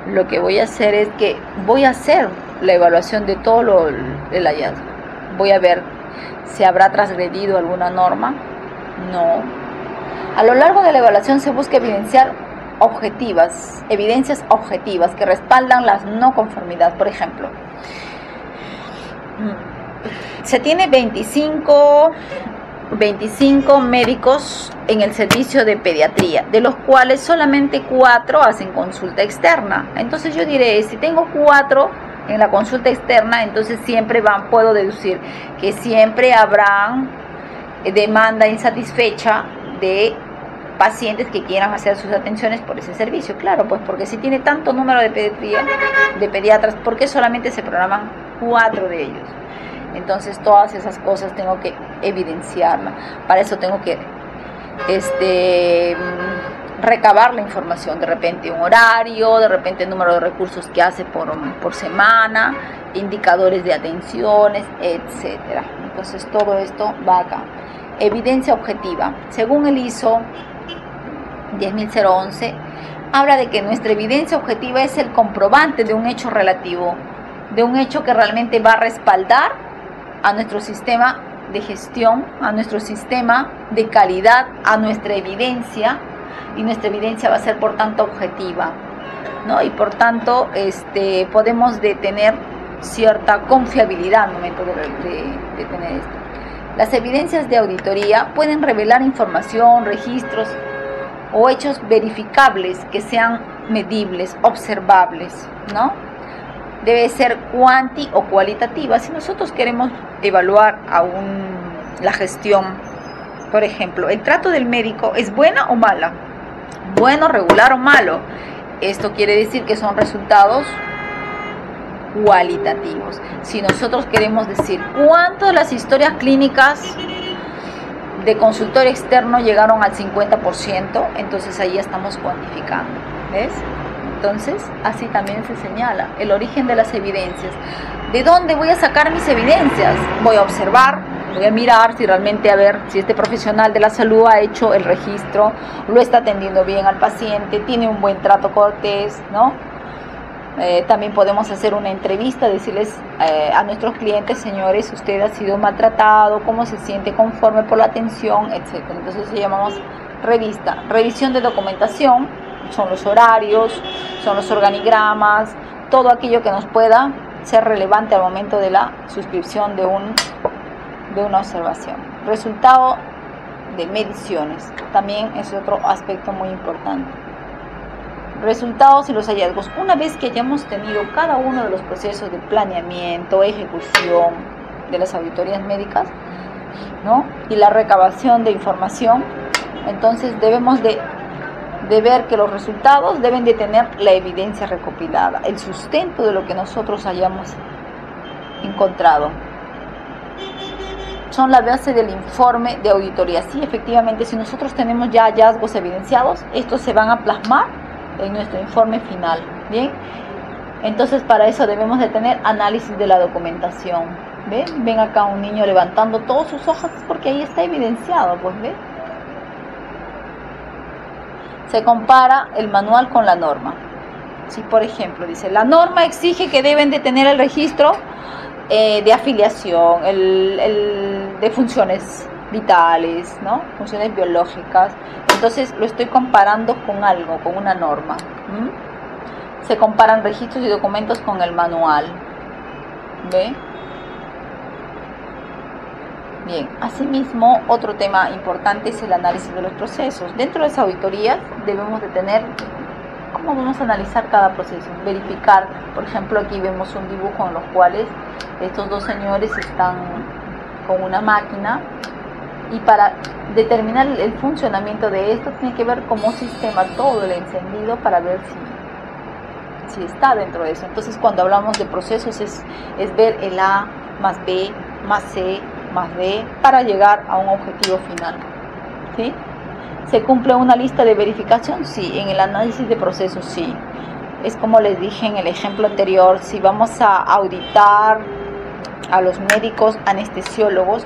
Lo que voy a hacer es que voy a hacer la evaluación de todo el hallazgo. Voy a ver si habrá transgredido alguna norma. No. A lo largo de la evaluación se busca evidenciar evidencias objetivas que respaldan la no conformidad. Por ejemplo, se tiene 25 médicos en el servicio de pediatría, de los cuales solamente 4 hacen consulta externa. Entonces yo diré, si tengo 4 en la consulta externa, entonces siempre puedo deducir que siempre habrá demanda insatisfecha de pacientes que quieran hacer sus atenciones por ese servicio. Claro, pues porque si tiene tanto número de pediatras, ¿por qué solamente se programan 4 de ellos? Entonces todas esas cosas tengo que evidenciarlas. Para eso tengo que recabar la información, de repente un horario, de repente el número de recursos que hace por semana, indicadores de atenciones, etcétera. Entonces todo esto va acá. Evidencia objetiva. Según el ISO 10011, habla de que nuestra evidencia objetiva es el comprobante de un hecho relativo, de un hecho que realmente va a respaldar a nuestro sistema de gestión, a nuestro sistema de calidad, a nuestra evidencia, y nuestra evidencia va a ser por tanto objetiva, ¿no? Y por tanto podemos tener cierta confiabilidad al momento de tener esto. Las evidencias de auditoría pueden revelar información, registros o hechos verificables que sean medibles, observables, ¿no? Debe ser cuanti o cualitativa. Si nosotros queremos evaluar la gestión, por ejemplo, el trato del médico, ¿es buena o mala? Bueno, regular o malo. Esto quiere decir que son resultados cualitativos. Si nosotros queremos decir cuánto de las historias clínicas de consultorio externo llegaron al 50%, entonces ahí estamos cuantificando, ¿ves? Entonces, así también se señala el origen de las evidencias. ¿De dónde voy a sacar mis evidencias? Voy a observar, voy a mirar si realmente, si este profesional de la salud ha hecho el registro, lo está atendiendo bien al paciente, tiene un buen trato cortés, ¿no? También podemos hacer una entrevista, decirles a nuestros clientes, señores, usted ha sido maltratado, cómo se siente conforme por la atención, etc. Entonces eso llamamos revisión de documentación. Son los horarios, son los organigramas, todo aquello que nos pueda ser relevante al momento de la suscripción de una observación. Resultado de mediciones, también es otro aspecto muy importante. Resultados y los hallazgos. Una vez que hayamos tenido cada uno de los procesos de planeamiento, ejecución de las auditorías médicas, ¿no? Y la recabación de información, entonces debemos de ver que los resultados deben de tener la evidencia recopilada, el sustento de lo que nosotros hayamos encontrado. son la base del informe de auditoría. Sí, efectivamente, si nosotros tenemos ya hallazgos evidenciados, estos se van a plasmar en nuestro informe final. Bien, entonces para eso debemos de tener análisis de la documentación. Ven acá un niño levantando todas sus hojas porque ahí está evidenciado, pues ¿ven? Se compara el manual con la norma. Si por ejemplo dice, la norma exige que deben de tener el registro de afiliación, de funciones vitales, ¿no? Funciones biológicas. Entonces lo estoy comparando con algo, con una norma. Se comparan registros y documentos con el manual. ¿Ve? Bien, asimismo, otro tema importante es el análisis de los procesos. Dentro de las auditorías debemos de tener cómo vamos a analizar cada proceso, verificar. Por ejemplo, aquí vemos un dibujo en los cuales estos dos señores están con una máquina, y para determinar el funcionamiento de esto tiene que ver como sistema todo el encendido para ver si está dentro de eso. Entonces cuando hablamos de procesos es ver el A más B más C más D para llegar a un objetivo final. ¿Sí? ¿Se cumple una lista de verificación? Sí. En el análisis de procesos, sí. Es como les dije en el ejemplo anterior, si vamos a auditar a los médicos anestesiólogos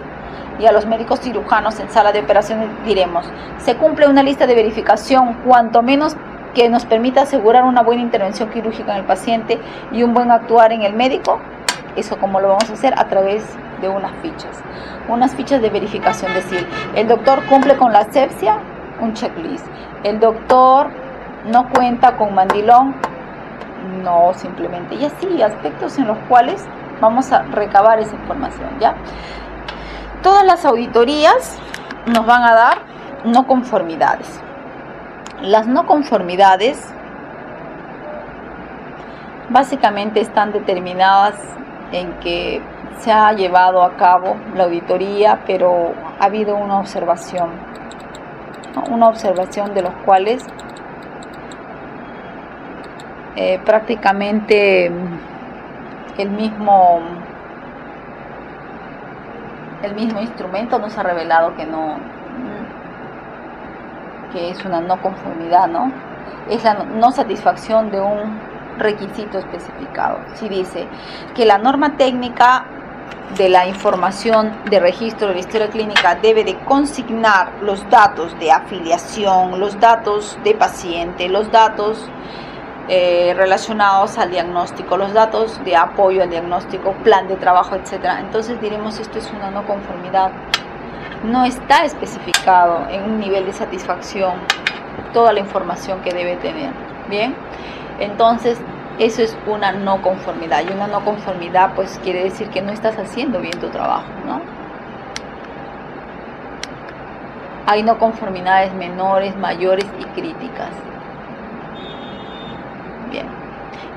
y a los médicos cirujanos en sala de operaciones, diremos, se cumple una lista de verificación, cuanto menos que nos permita asegurar una buena intervención quirúrgica en el paciente y un buen actuar en el médico. Eso como lo vamos a hacer a través de unas fichas de verificación. Es decir, el doctor cumple con la asepsia, un checklist. El doctor no cuenta con mandilón, no, simplemente. Y así, aspectos en los cuales vamos a recabar esa información, ¿ya? Todas las auditorías nos van a dar no conformidades. Las no conformidades básicamente están determinadas en que se ha llevado a cabo la auditoría, pero ha habido una observación, ¿no? Una observación de los cuales prácticamente el mismo instrumento nos ha revelado que es una no conformidad, ¿no? Es la no satisfacción de un requisito especificado. Si dice que la norma técnica de la información de registro de la historia clínica debe de consignar los datos de afiliación, los datos de paciente, los datos relacionados al diagnóstico, los datos de apoyo al diagnóstico, plan de trabajo, etcétera. Entonces diremos, esto es una no conformidad. No está especificado en un nivel de satisfacción toda la información que debe tener. Bien, entonces eso es una no conformidad. Y una no conformidad pues quiere decir que no estás haciendo bien tu trabajo, ¿no? Hay no conformidades menores, mayores y críticas. Bien,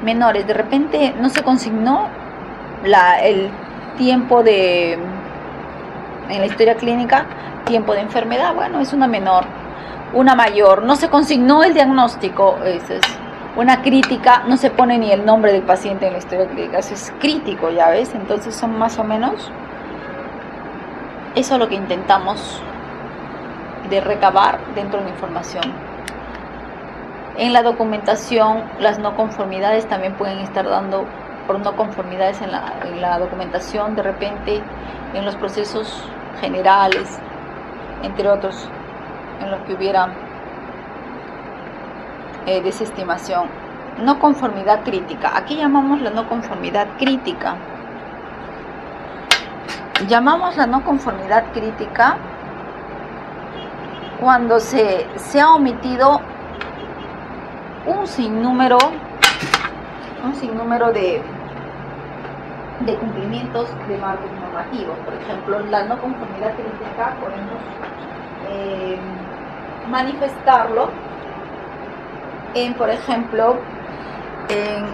menores, de repente no se consignó el tiempo en la historia clínica, tiempo de enfermedad, bueno, es una menor. Una mayor, no se consignó el diagnóstico, eso es una crítica, no se pone ni el nombre del paciente en la historia clínica, eso es crítico, ya ves. Entonces son más o menos, eso es lo que intentamos de recabar dentro de la información. En la documentación, las no conformidades también pueden estar dando por no conformidades en la documentación, de repente en los procesos generales, entre otros, en los que hubiera desestimación. No conformidad crítica. Aquí llamamos la no conformidad crítica. Llamamos la no conformidad crítica cuando se ha omitido un sinnúmero de cumplimientos de marcos normativos. Por ejemplo, la no conformidad crítica podemos manifestarlo en, por ejemplo,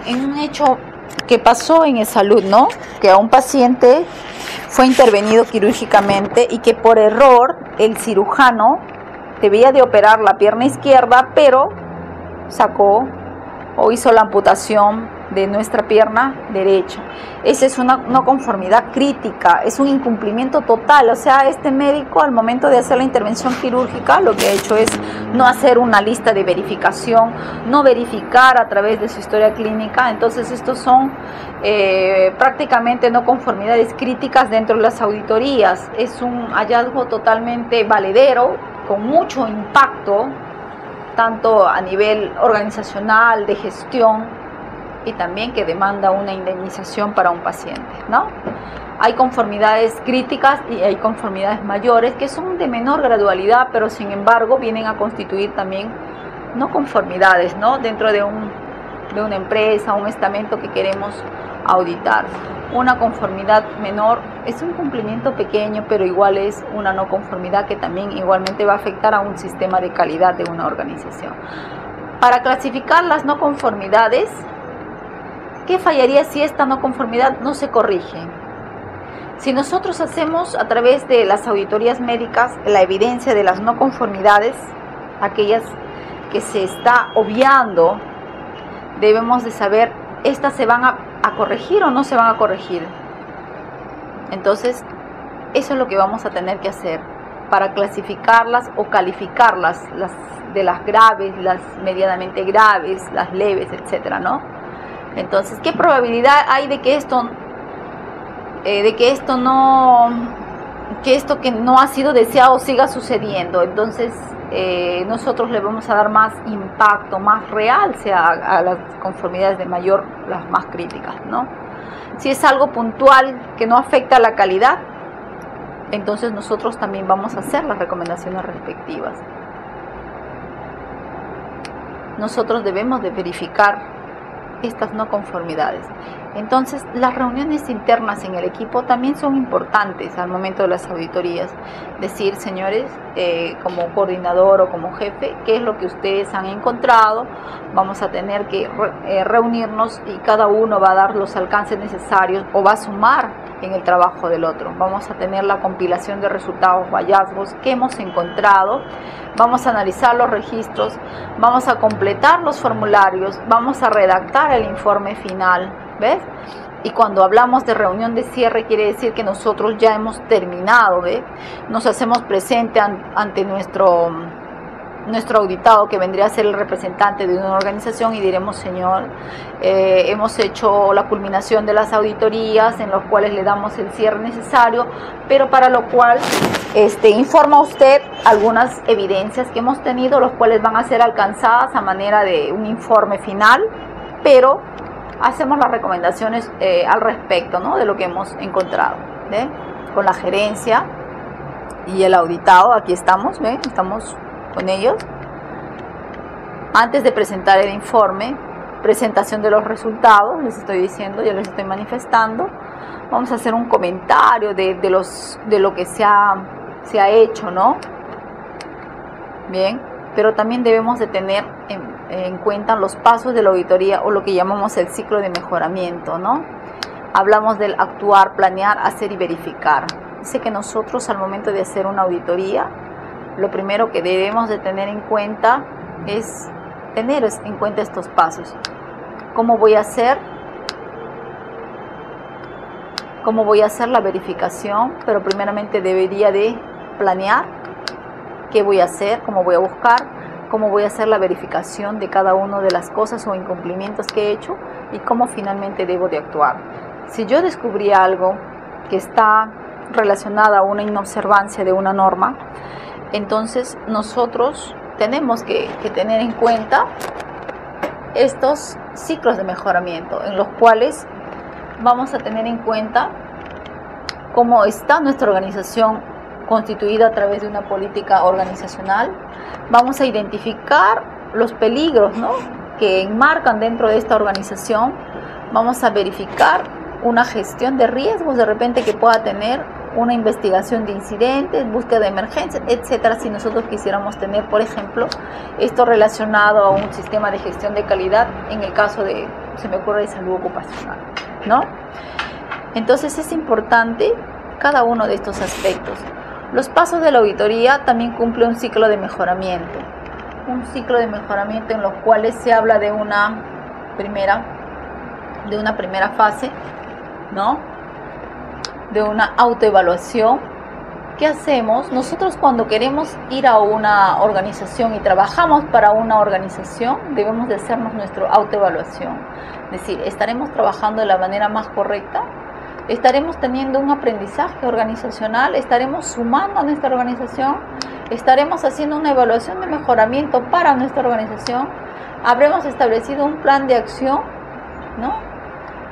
en un hecho que pasó en salud, ¿no? Que a un paciente fue intervenido quirúrgicamente y que por error el cirujano debía de operar la pierna izquierda, pero sacó o hizo la amputación de nuestra pierna derecha. Esa es una no conformidad crítica, es un incumplimiento total. O sea, este médico al momento de hacer la intervención quirúrgica lo que ha hecho es no hacer una lista de verificación, no verificar a través de su historia clínica. Entonces estos son prácticamente no conformidades críticas dentro de las auditorías. Es un hallazgo totalmente valedero, con mucho impacto, tanto a nivel organizacional, de gestión, y también que demanda una indemnización para un paciente, ¿no? Hay conformidades críticas y hay conformidades mayores que son de menor gradualidad, pero sin embargo vienen a constituir también no conformidades, ¿no? Dentro de una empresa, un estamento que queremos auditar. Una conformidad menor es un cumplimiento pequeño, pero igual es una no conformidad que también igualmente va a afectar a un sistema de calidad de una organización. Para clasificar las no conformidades, ¿qué fallaría si esta no conformidad no se corrige? Si nosotros hacemos a través de las auditorías médicas la evidencia de las no conformidades, aquellas que se está obviando, debemos de saber, ¿estas se van a corregir o no se van a corregir? Entonces, eso es lo que vamos a tener que hacer para clasificarlas o calificarlas, de las graves, las medianamente graves, las leves, etcétera, ¿no? Entonces, ¿qué probabilidad hay de que esto que no ha sido deseado siga sucediendo? Entonces, nosotros le vamos a dar más impacto, más realce a las conformidades de mayor, las más críticas, ¿no? Si es algo puntual que no afecta a la calidad, entonces nosotros también vamos a hacer las recomendaciones respectivas. Nosotros debemos de verificar estas no conformidades. Entonces, las reuniones internas en el equipo también son importantes al momento de las auditorías. Decir, señores, como coordinador o como jefe, qué es lo que ustedes han encontrado. Vamos a tener que reunirnos y cada uno va a dar los alcances necesarios o va a sumar en el trabajo del otro. Vamos a tener la compilación de resultados o hallazgos que hemos encontrado. Vamos a analizar los registros, vamos a completar los formularios, vamos a redactar el informe final, ¿ves? Y cuando hablamos de reunión de cierre, quiere decir que nosotros ya hemos terminado, ¿ves? Nos hacemos presente ante nuestro auditado, que vendría a ser el representante de una organización, y diremos, señor, hemos hecho la culminación de las auditorías, en los cuales le damos el cierre necesario, pero para lo cual informa usted algunas evidencias que hemos tenido, los cuales van a ser alcanzadas a manera de un informe final, pero hacemos las recomendaciones al respecto, ¿no?, de lo que hemos encontrado, ¿ve? Con la gerencia y el auditado, aquí estamos, ¿ve? Estamos con ellos. Antes de presentar el informe, presentación de los resultados, les estoy diciendo, ya les estoy manifestando. Vamos a hacer un comentario de lo que se ha hecho, ¿no? Bien, pero también debemos de tener en cuenta los pasos de la auditoría, o lo que llamamos el ciclo de mejoramiento, ¿no? Hablamos del actuar, planear, hacer y verificar. Dice que nosotros al momento de hacer una auditoría, lo primero que debemos de tener en cuenta es tener en cuenta estos pasos. ¿Cómo voy a hacer la verificación? Pero primeramente debería de planear qué voy a hacer, cómo voy a buscar, cómo voy a hacer la verificación de cada una de las cosas o incumplimientos que he hecho, y cómo finalmente debo de actuar. Si yo descubrí algo que está relacionado a una inobservancia de una norma, entonces nosotros tenemos que tener en cuenta estos ciclos de mejoramiento, en los cuales vamos a tener en cuenta cómo está nuestra organización constituida a través de una política organizacional. Vamos a identificar los peligros, ¿no?, que enmarcan dentro de esta organización. Vamos a verificar una gestión de riesgos de repente que pueda tener, una investigación de incidentes, búsqueda de emergencias, etcétera. Si nosotros quisiéramos tener, por ejemplo, esto relacionado a un sistema de gestión de calidad, en el caso de, se me ocurre, de salud ocupacional, ¿no? Entonces es importante cada uno de estos aspectos. Los pasos de la auditoría también cumple un ciclo de mejoramiento en los cuales se habla de una una primera fase, ¿no? De una autoevaluación. ¿Qué hacemos? Nosotros cuando queremos ir a una organización y trabajamos para una organización, debemos de hacernos nuestra autoevaluación. Es decir, ¿estaremos trabajando de la manera más correcta? ¿Estaremos teniendo un aprendizaje organizacional? ¿Estaremos sumando a nuestra organización? ¿Estaremos haciendo una evaluación de mejoramiento para nuestra organización? ¿Habremos establecido un plan de acción? ¿No?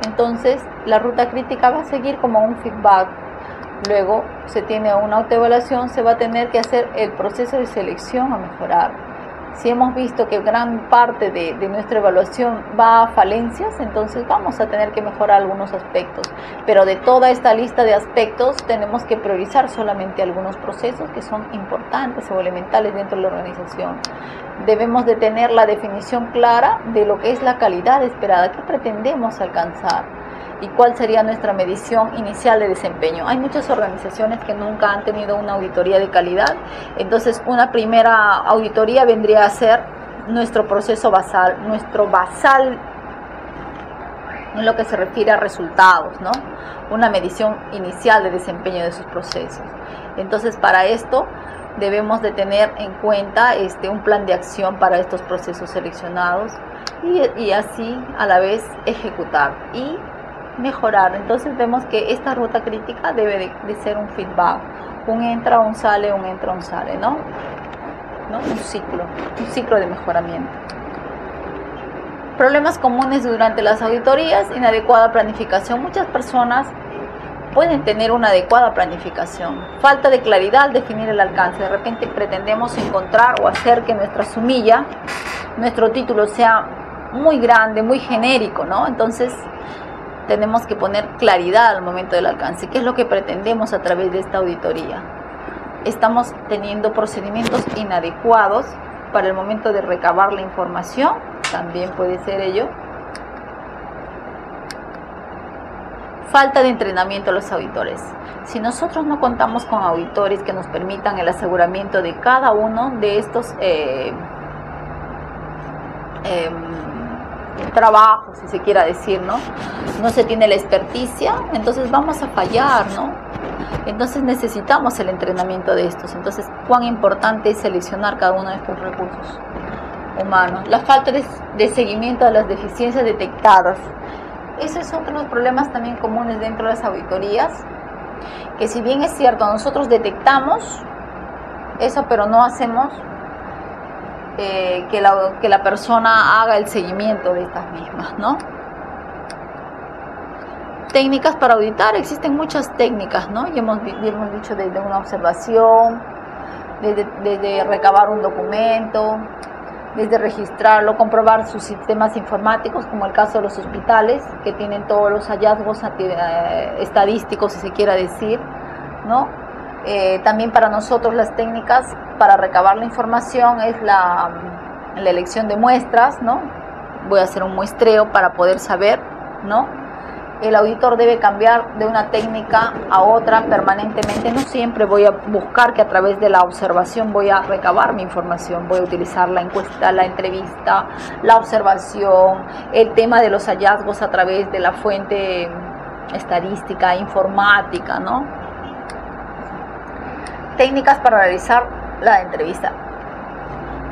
Entonces, la ruta crítica va a seguir como un feedback. Luego se tiene una autoevaluación, se va a tener que hacer el proceso de selección a mejorar. Si hemos visto que gran parte de nuestra evaluación va a falencias, entonces vamos a tener que mejorar algunos aspectos. Pero de toda esta lista de aspectos tenemos que priorizar solamente algunos procesos que son importantes o elementales dentro de la organización. Debemos de tener la definición clara de lo que es la calidad esperada, qué pretendemos alcanzar y cuál sería nuestra medición inicial de desempeño. Hay muchas organizaciones que nunca han tenido una auditoría de calidad, entonces una primera auditoría vendría a ser nuestro proceso basal, en lo que se refiere a resultados, ¿no? Una medición inicial de desempeño de sus procesos. Entonces, para esto debemos de tener en cuenta un plan de acción para estos procesos seleccionados y así a la vez ejecutar y mejorar. Entonces vemos que esta ruta crítica debe de ser un feedback, un entra, un sale, ¿no? Un ciclo de mejoramiento. Problemas comunes durante las auditorías: inadecuada planificación. Muchas personas pueden tener una adecuada planificación, falta de claridad al definir el alcance. De repente pretendemos encontrar o hacer que nuestra sumilla, nuestro título sea muy grande, muy genérico, ¿no? Entonces tenemos que poner claridad al momento del alcance. ¿Qué es lo que pretendemos a través de esta auditoría? Estamos teniendo procedimientos inadecuados para el momento de recabar la información, también puede ser ello. Falta de entrenamiento a los auditores. Si nosotros no contamos con auditores que nos permitan el aseguramiento de cada uno de estos trabajo, si se quiera decir, no se tiene la experticia, entonces vamos a fallar, ¿no? Entonces necesitamos el entrenamiento de estos. Entonces, cuán importante es seleccionar cada uno de estos recursos humanos. La falta de seguimiento de las deficiencias detectadas. Ese es otro de los problemas también comunes dentro de las auditorías, que si bien es cierto, nosotros detectamos eso, pero no hacemos que la persona haga el seguimiento de estas mismas, ¿no? Técnicas para auditar. Existen muchas técnicas, ¿no? Y hemos dicho desde una observación, desde recabar un documento, desde registrarlo, comprobar sus sistemas informáticos, como el caso de los hospitales, que tienen todos los hallazgos estadísticos, si se quiera decir, ¿no? También para nosotros las técnicas para recabar la información es la elección de muestras, ¿no? Voy a hacer un muestreo para poder saber, ¿no? El auditor debe cambiar de una técnica a otra permanentemente. No siempre voy a buscar que a través de la observación voy a recabar mi información. Voy a utilizar la encuesta, la entrevista, la observación, el tema de los hallazgos a través de la fuente estadística, informática, ¿no? Técnicas para realizar la entrevista.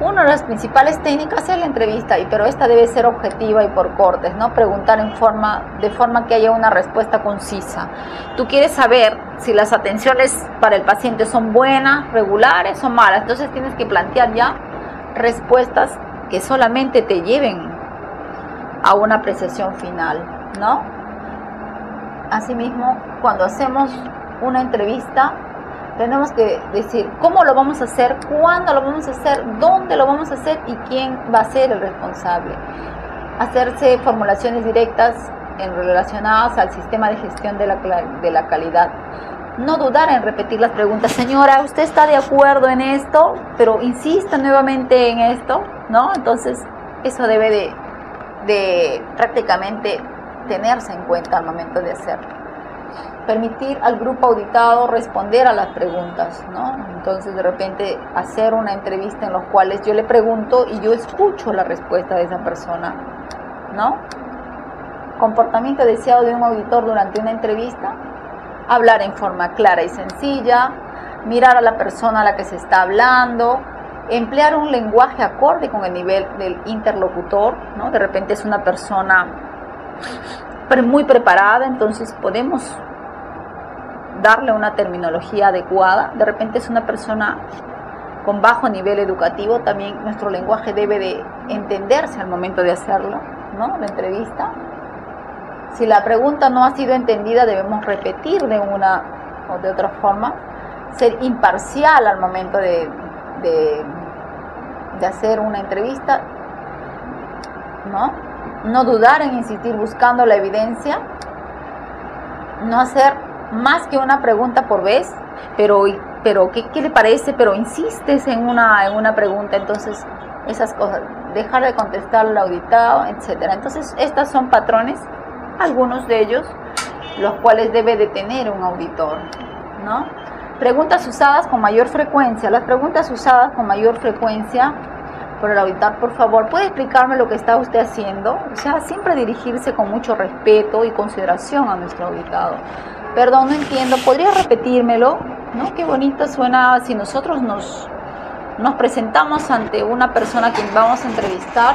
Una de las principales técnicas es la entrevista, pero esta debe ser objetiva y por cortes, ¿no? Preguntar de forma que haya una respuesta concisa. Tú quieres saber si las atenciones para el paciente son buenas, regulares o malas, entonces tienes que plantear ya respuestas que solamente te lleven a una apreciación final, ¿no? Asimismo, cuando hacemos una entrevista, tenemos que decir cómo lo vamos a hacer, cuándo lo vamos a hacer, dónde lo vamos a hacer y quién va a ser el responsable. Hacerse formulaciones directas relacionadas al sistema de gestión de la calidad. No dudar en repetir las preguntas. Señora, ¿usted está de acuerdo en esto? Pero insista nuevamente en esto, ¿no? Entonces, eso debe de prácticamente tenerse en cuenta al momento de hacerlo. Permitir al grupo auditado responder a las preguntas, ¿no? Entonces, de repente, hacer una entrevista en la cual yo le pregunto y yo escucho la respuesta de esa persona. ¿no? Comportamiento deseado de un auditor durante una entrevista: hablar en forma clara y sencilla, mirar a la persona a la que se está hablando, emplear un lenguaje acorde con el nivel del interlocutor, ¿no? De repente es una persona muy preparada, entonces podemos darle una terminología adecuada. De repente es una persona con bajo nivel educativo, también nuestro lenguaje debe de entenderse al momento de hacerlo, ¿no? La entrevista. Si la pregunta no ha sido entendida, debemos repetir de una o de otra forma, ser imparcial al momento de hacer una entrevista, no dudar en insistir buscando la evidencia, no hacer más que una pregunta por vez, pero ¿qué le parece? Pero insistes en una pregunta, entonces esas cosas, dejar de contestar al auditado, etcétera. Entonces estos son patrones, algunos de ellos, los cuales debe de tener un auditor, ¿no? Preguntas usadas con mayor frecuencia. Las preguntas usadas con mayor frecuencia por el auditor: por favor, ¿puede explicarme lo que está usted haciendo? O sea, siempre dirigirse con mucho respeto y consideración a nuestro auditado. Perdón, no entiendo, ¿podría repetírmelo? ¿No? Qué bonito suena si nosotros nos presentamos ante una persona a quien vamos a entrevistar.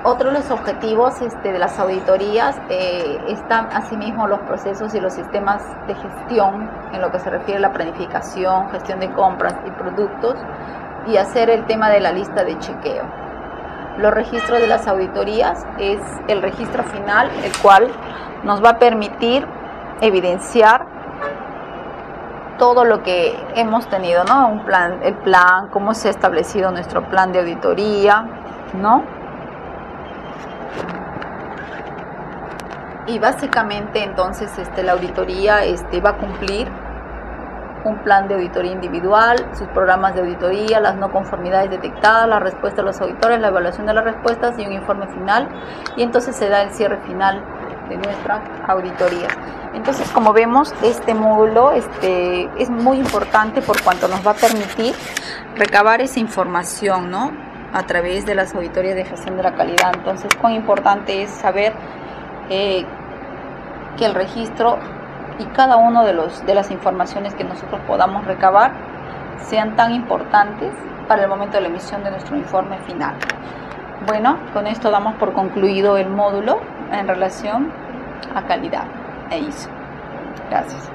Otro de los objetivos de las auditorías están asimismo los procesos y los sistemas de gestión en lo que se refiere a la planificación, gestión de compras y productos, y hacer el tema de la lista de chequeo. Los registros de las auditorías es el registro final, el cual nos va a permitir evidenciar todo lo que hemos tenido, ¿no? El plan, cómo se ha establecido nuestro plan de auditoría, ¿no? Y básicamente entonces la auditoría va a cumplir un plan de auditoría individual, sus programas de auditoría, las no conformidades detectadas, la respuesta de los auditores, la evaluación de las respuestas y un informe final, y entonces se da el cierre final de nuestra auditoría. Entonces, como vemos, este módulo es muy importante por cuanto nos va a permitir recabar esa información, ¿no? A través de las auditorías de gestión de la calidad. Entonces, cuán importante es saber que el registro y cada uno de las informaciones que nosotros podamos recabar sean tan importantes para el momento de la emisión de nuestro informe final. Bueno, con esto damos por concluido el módulo en relación a calidad e ISO. Gracias.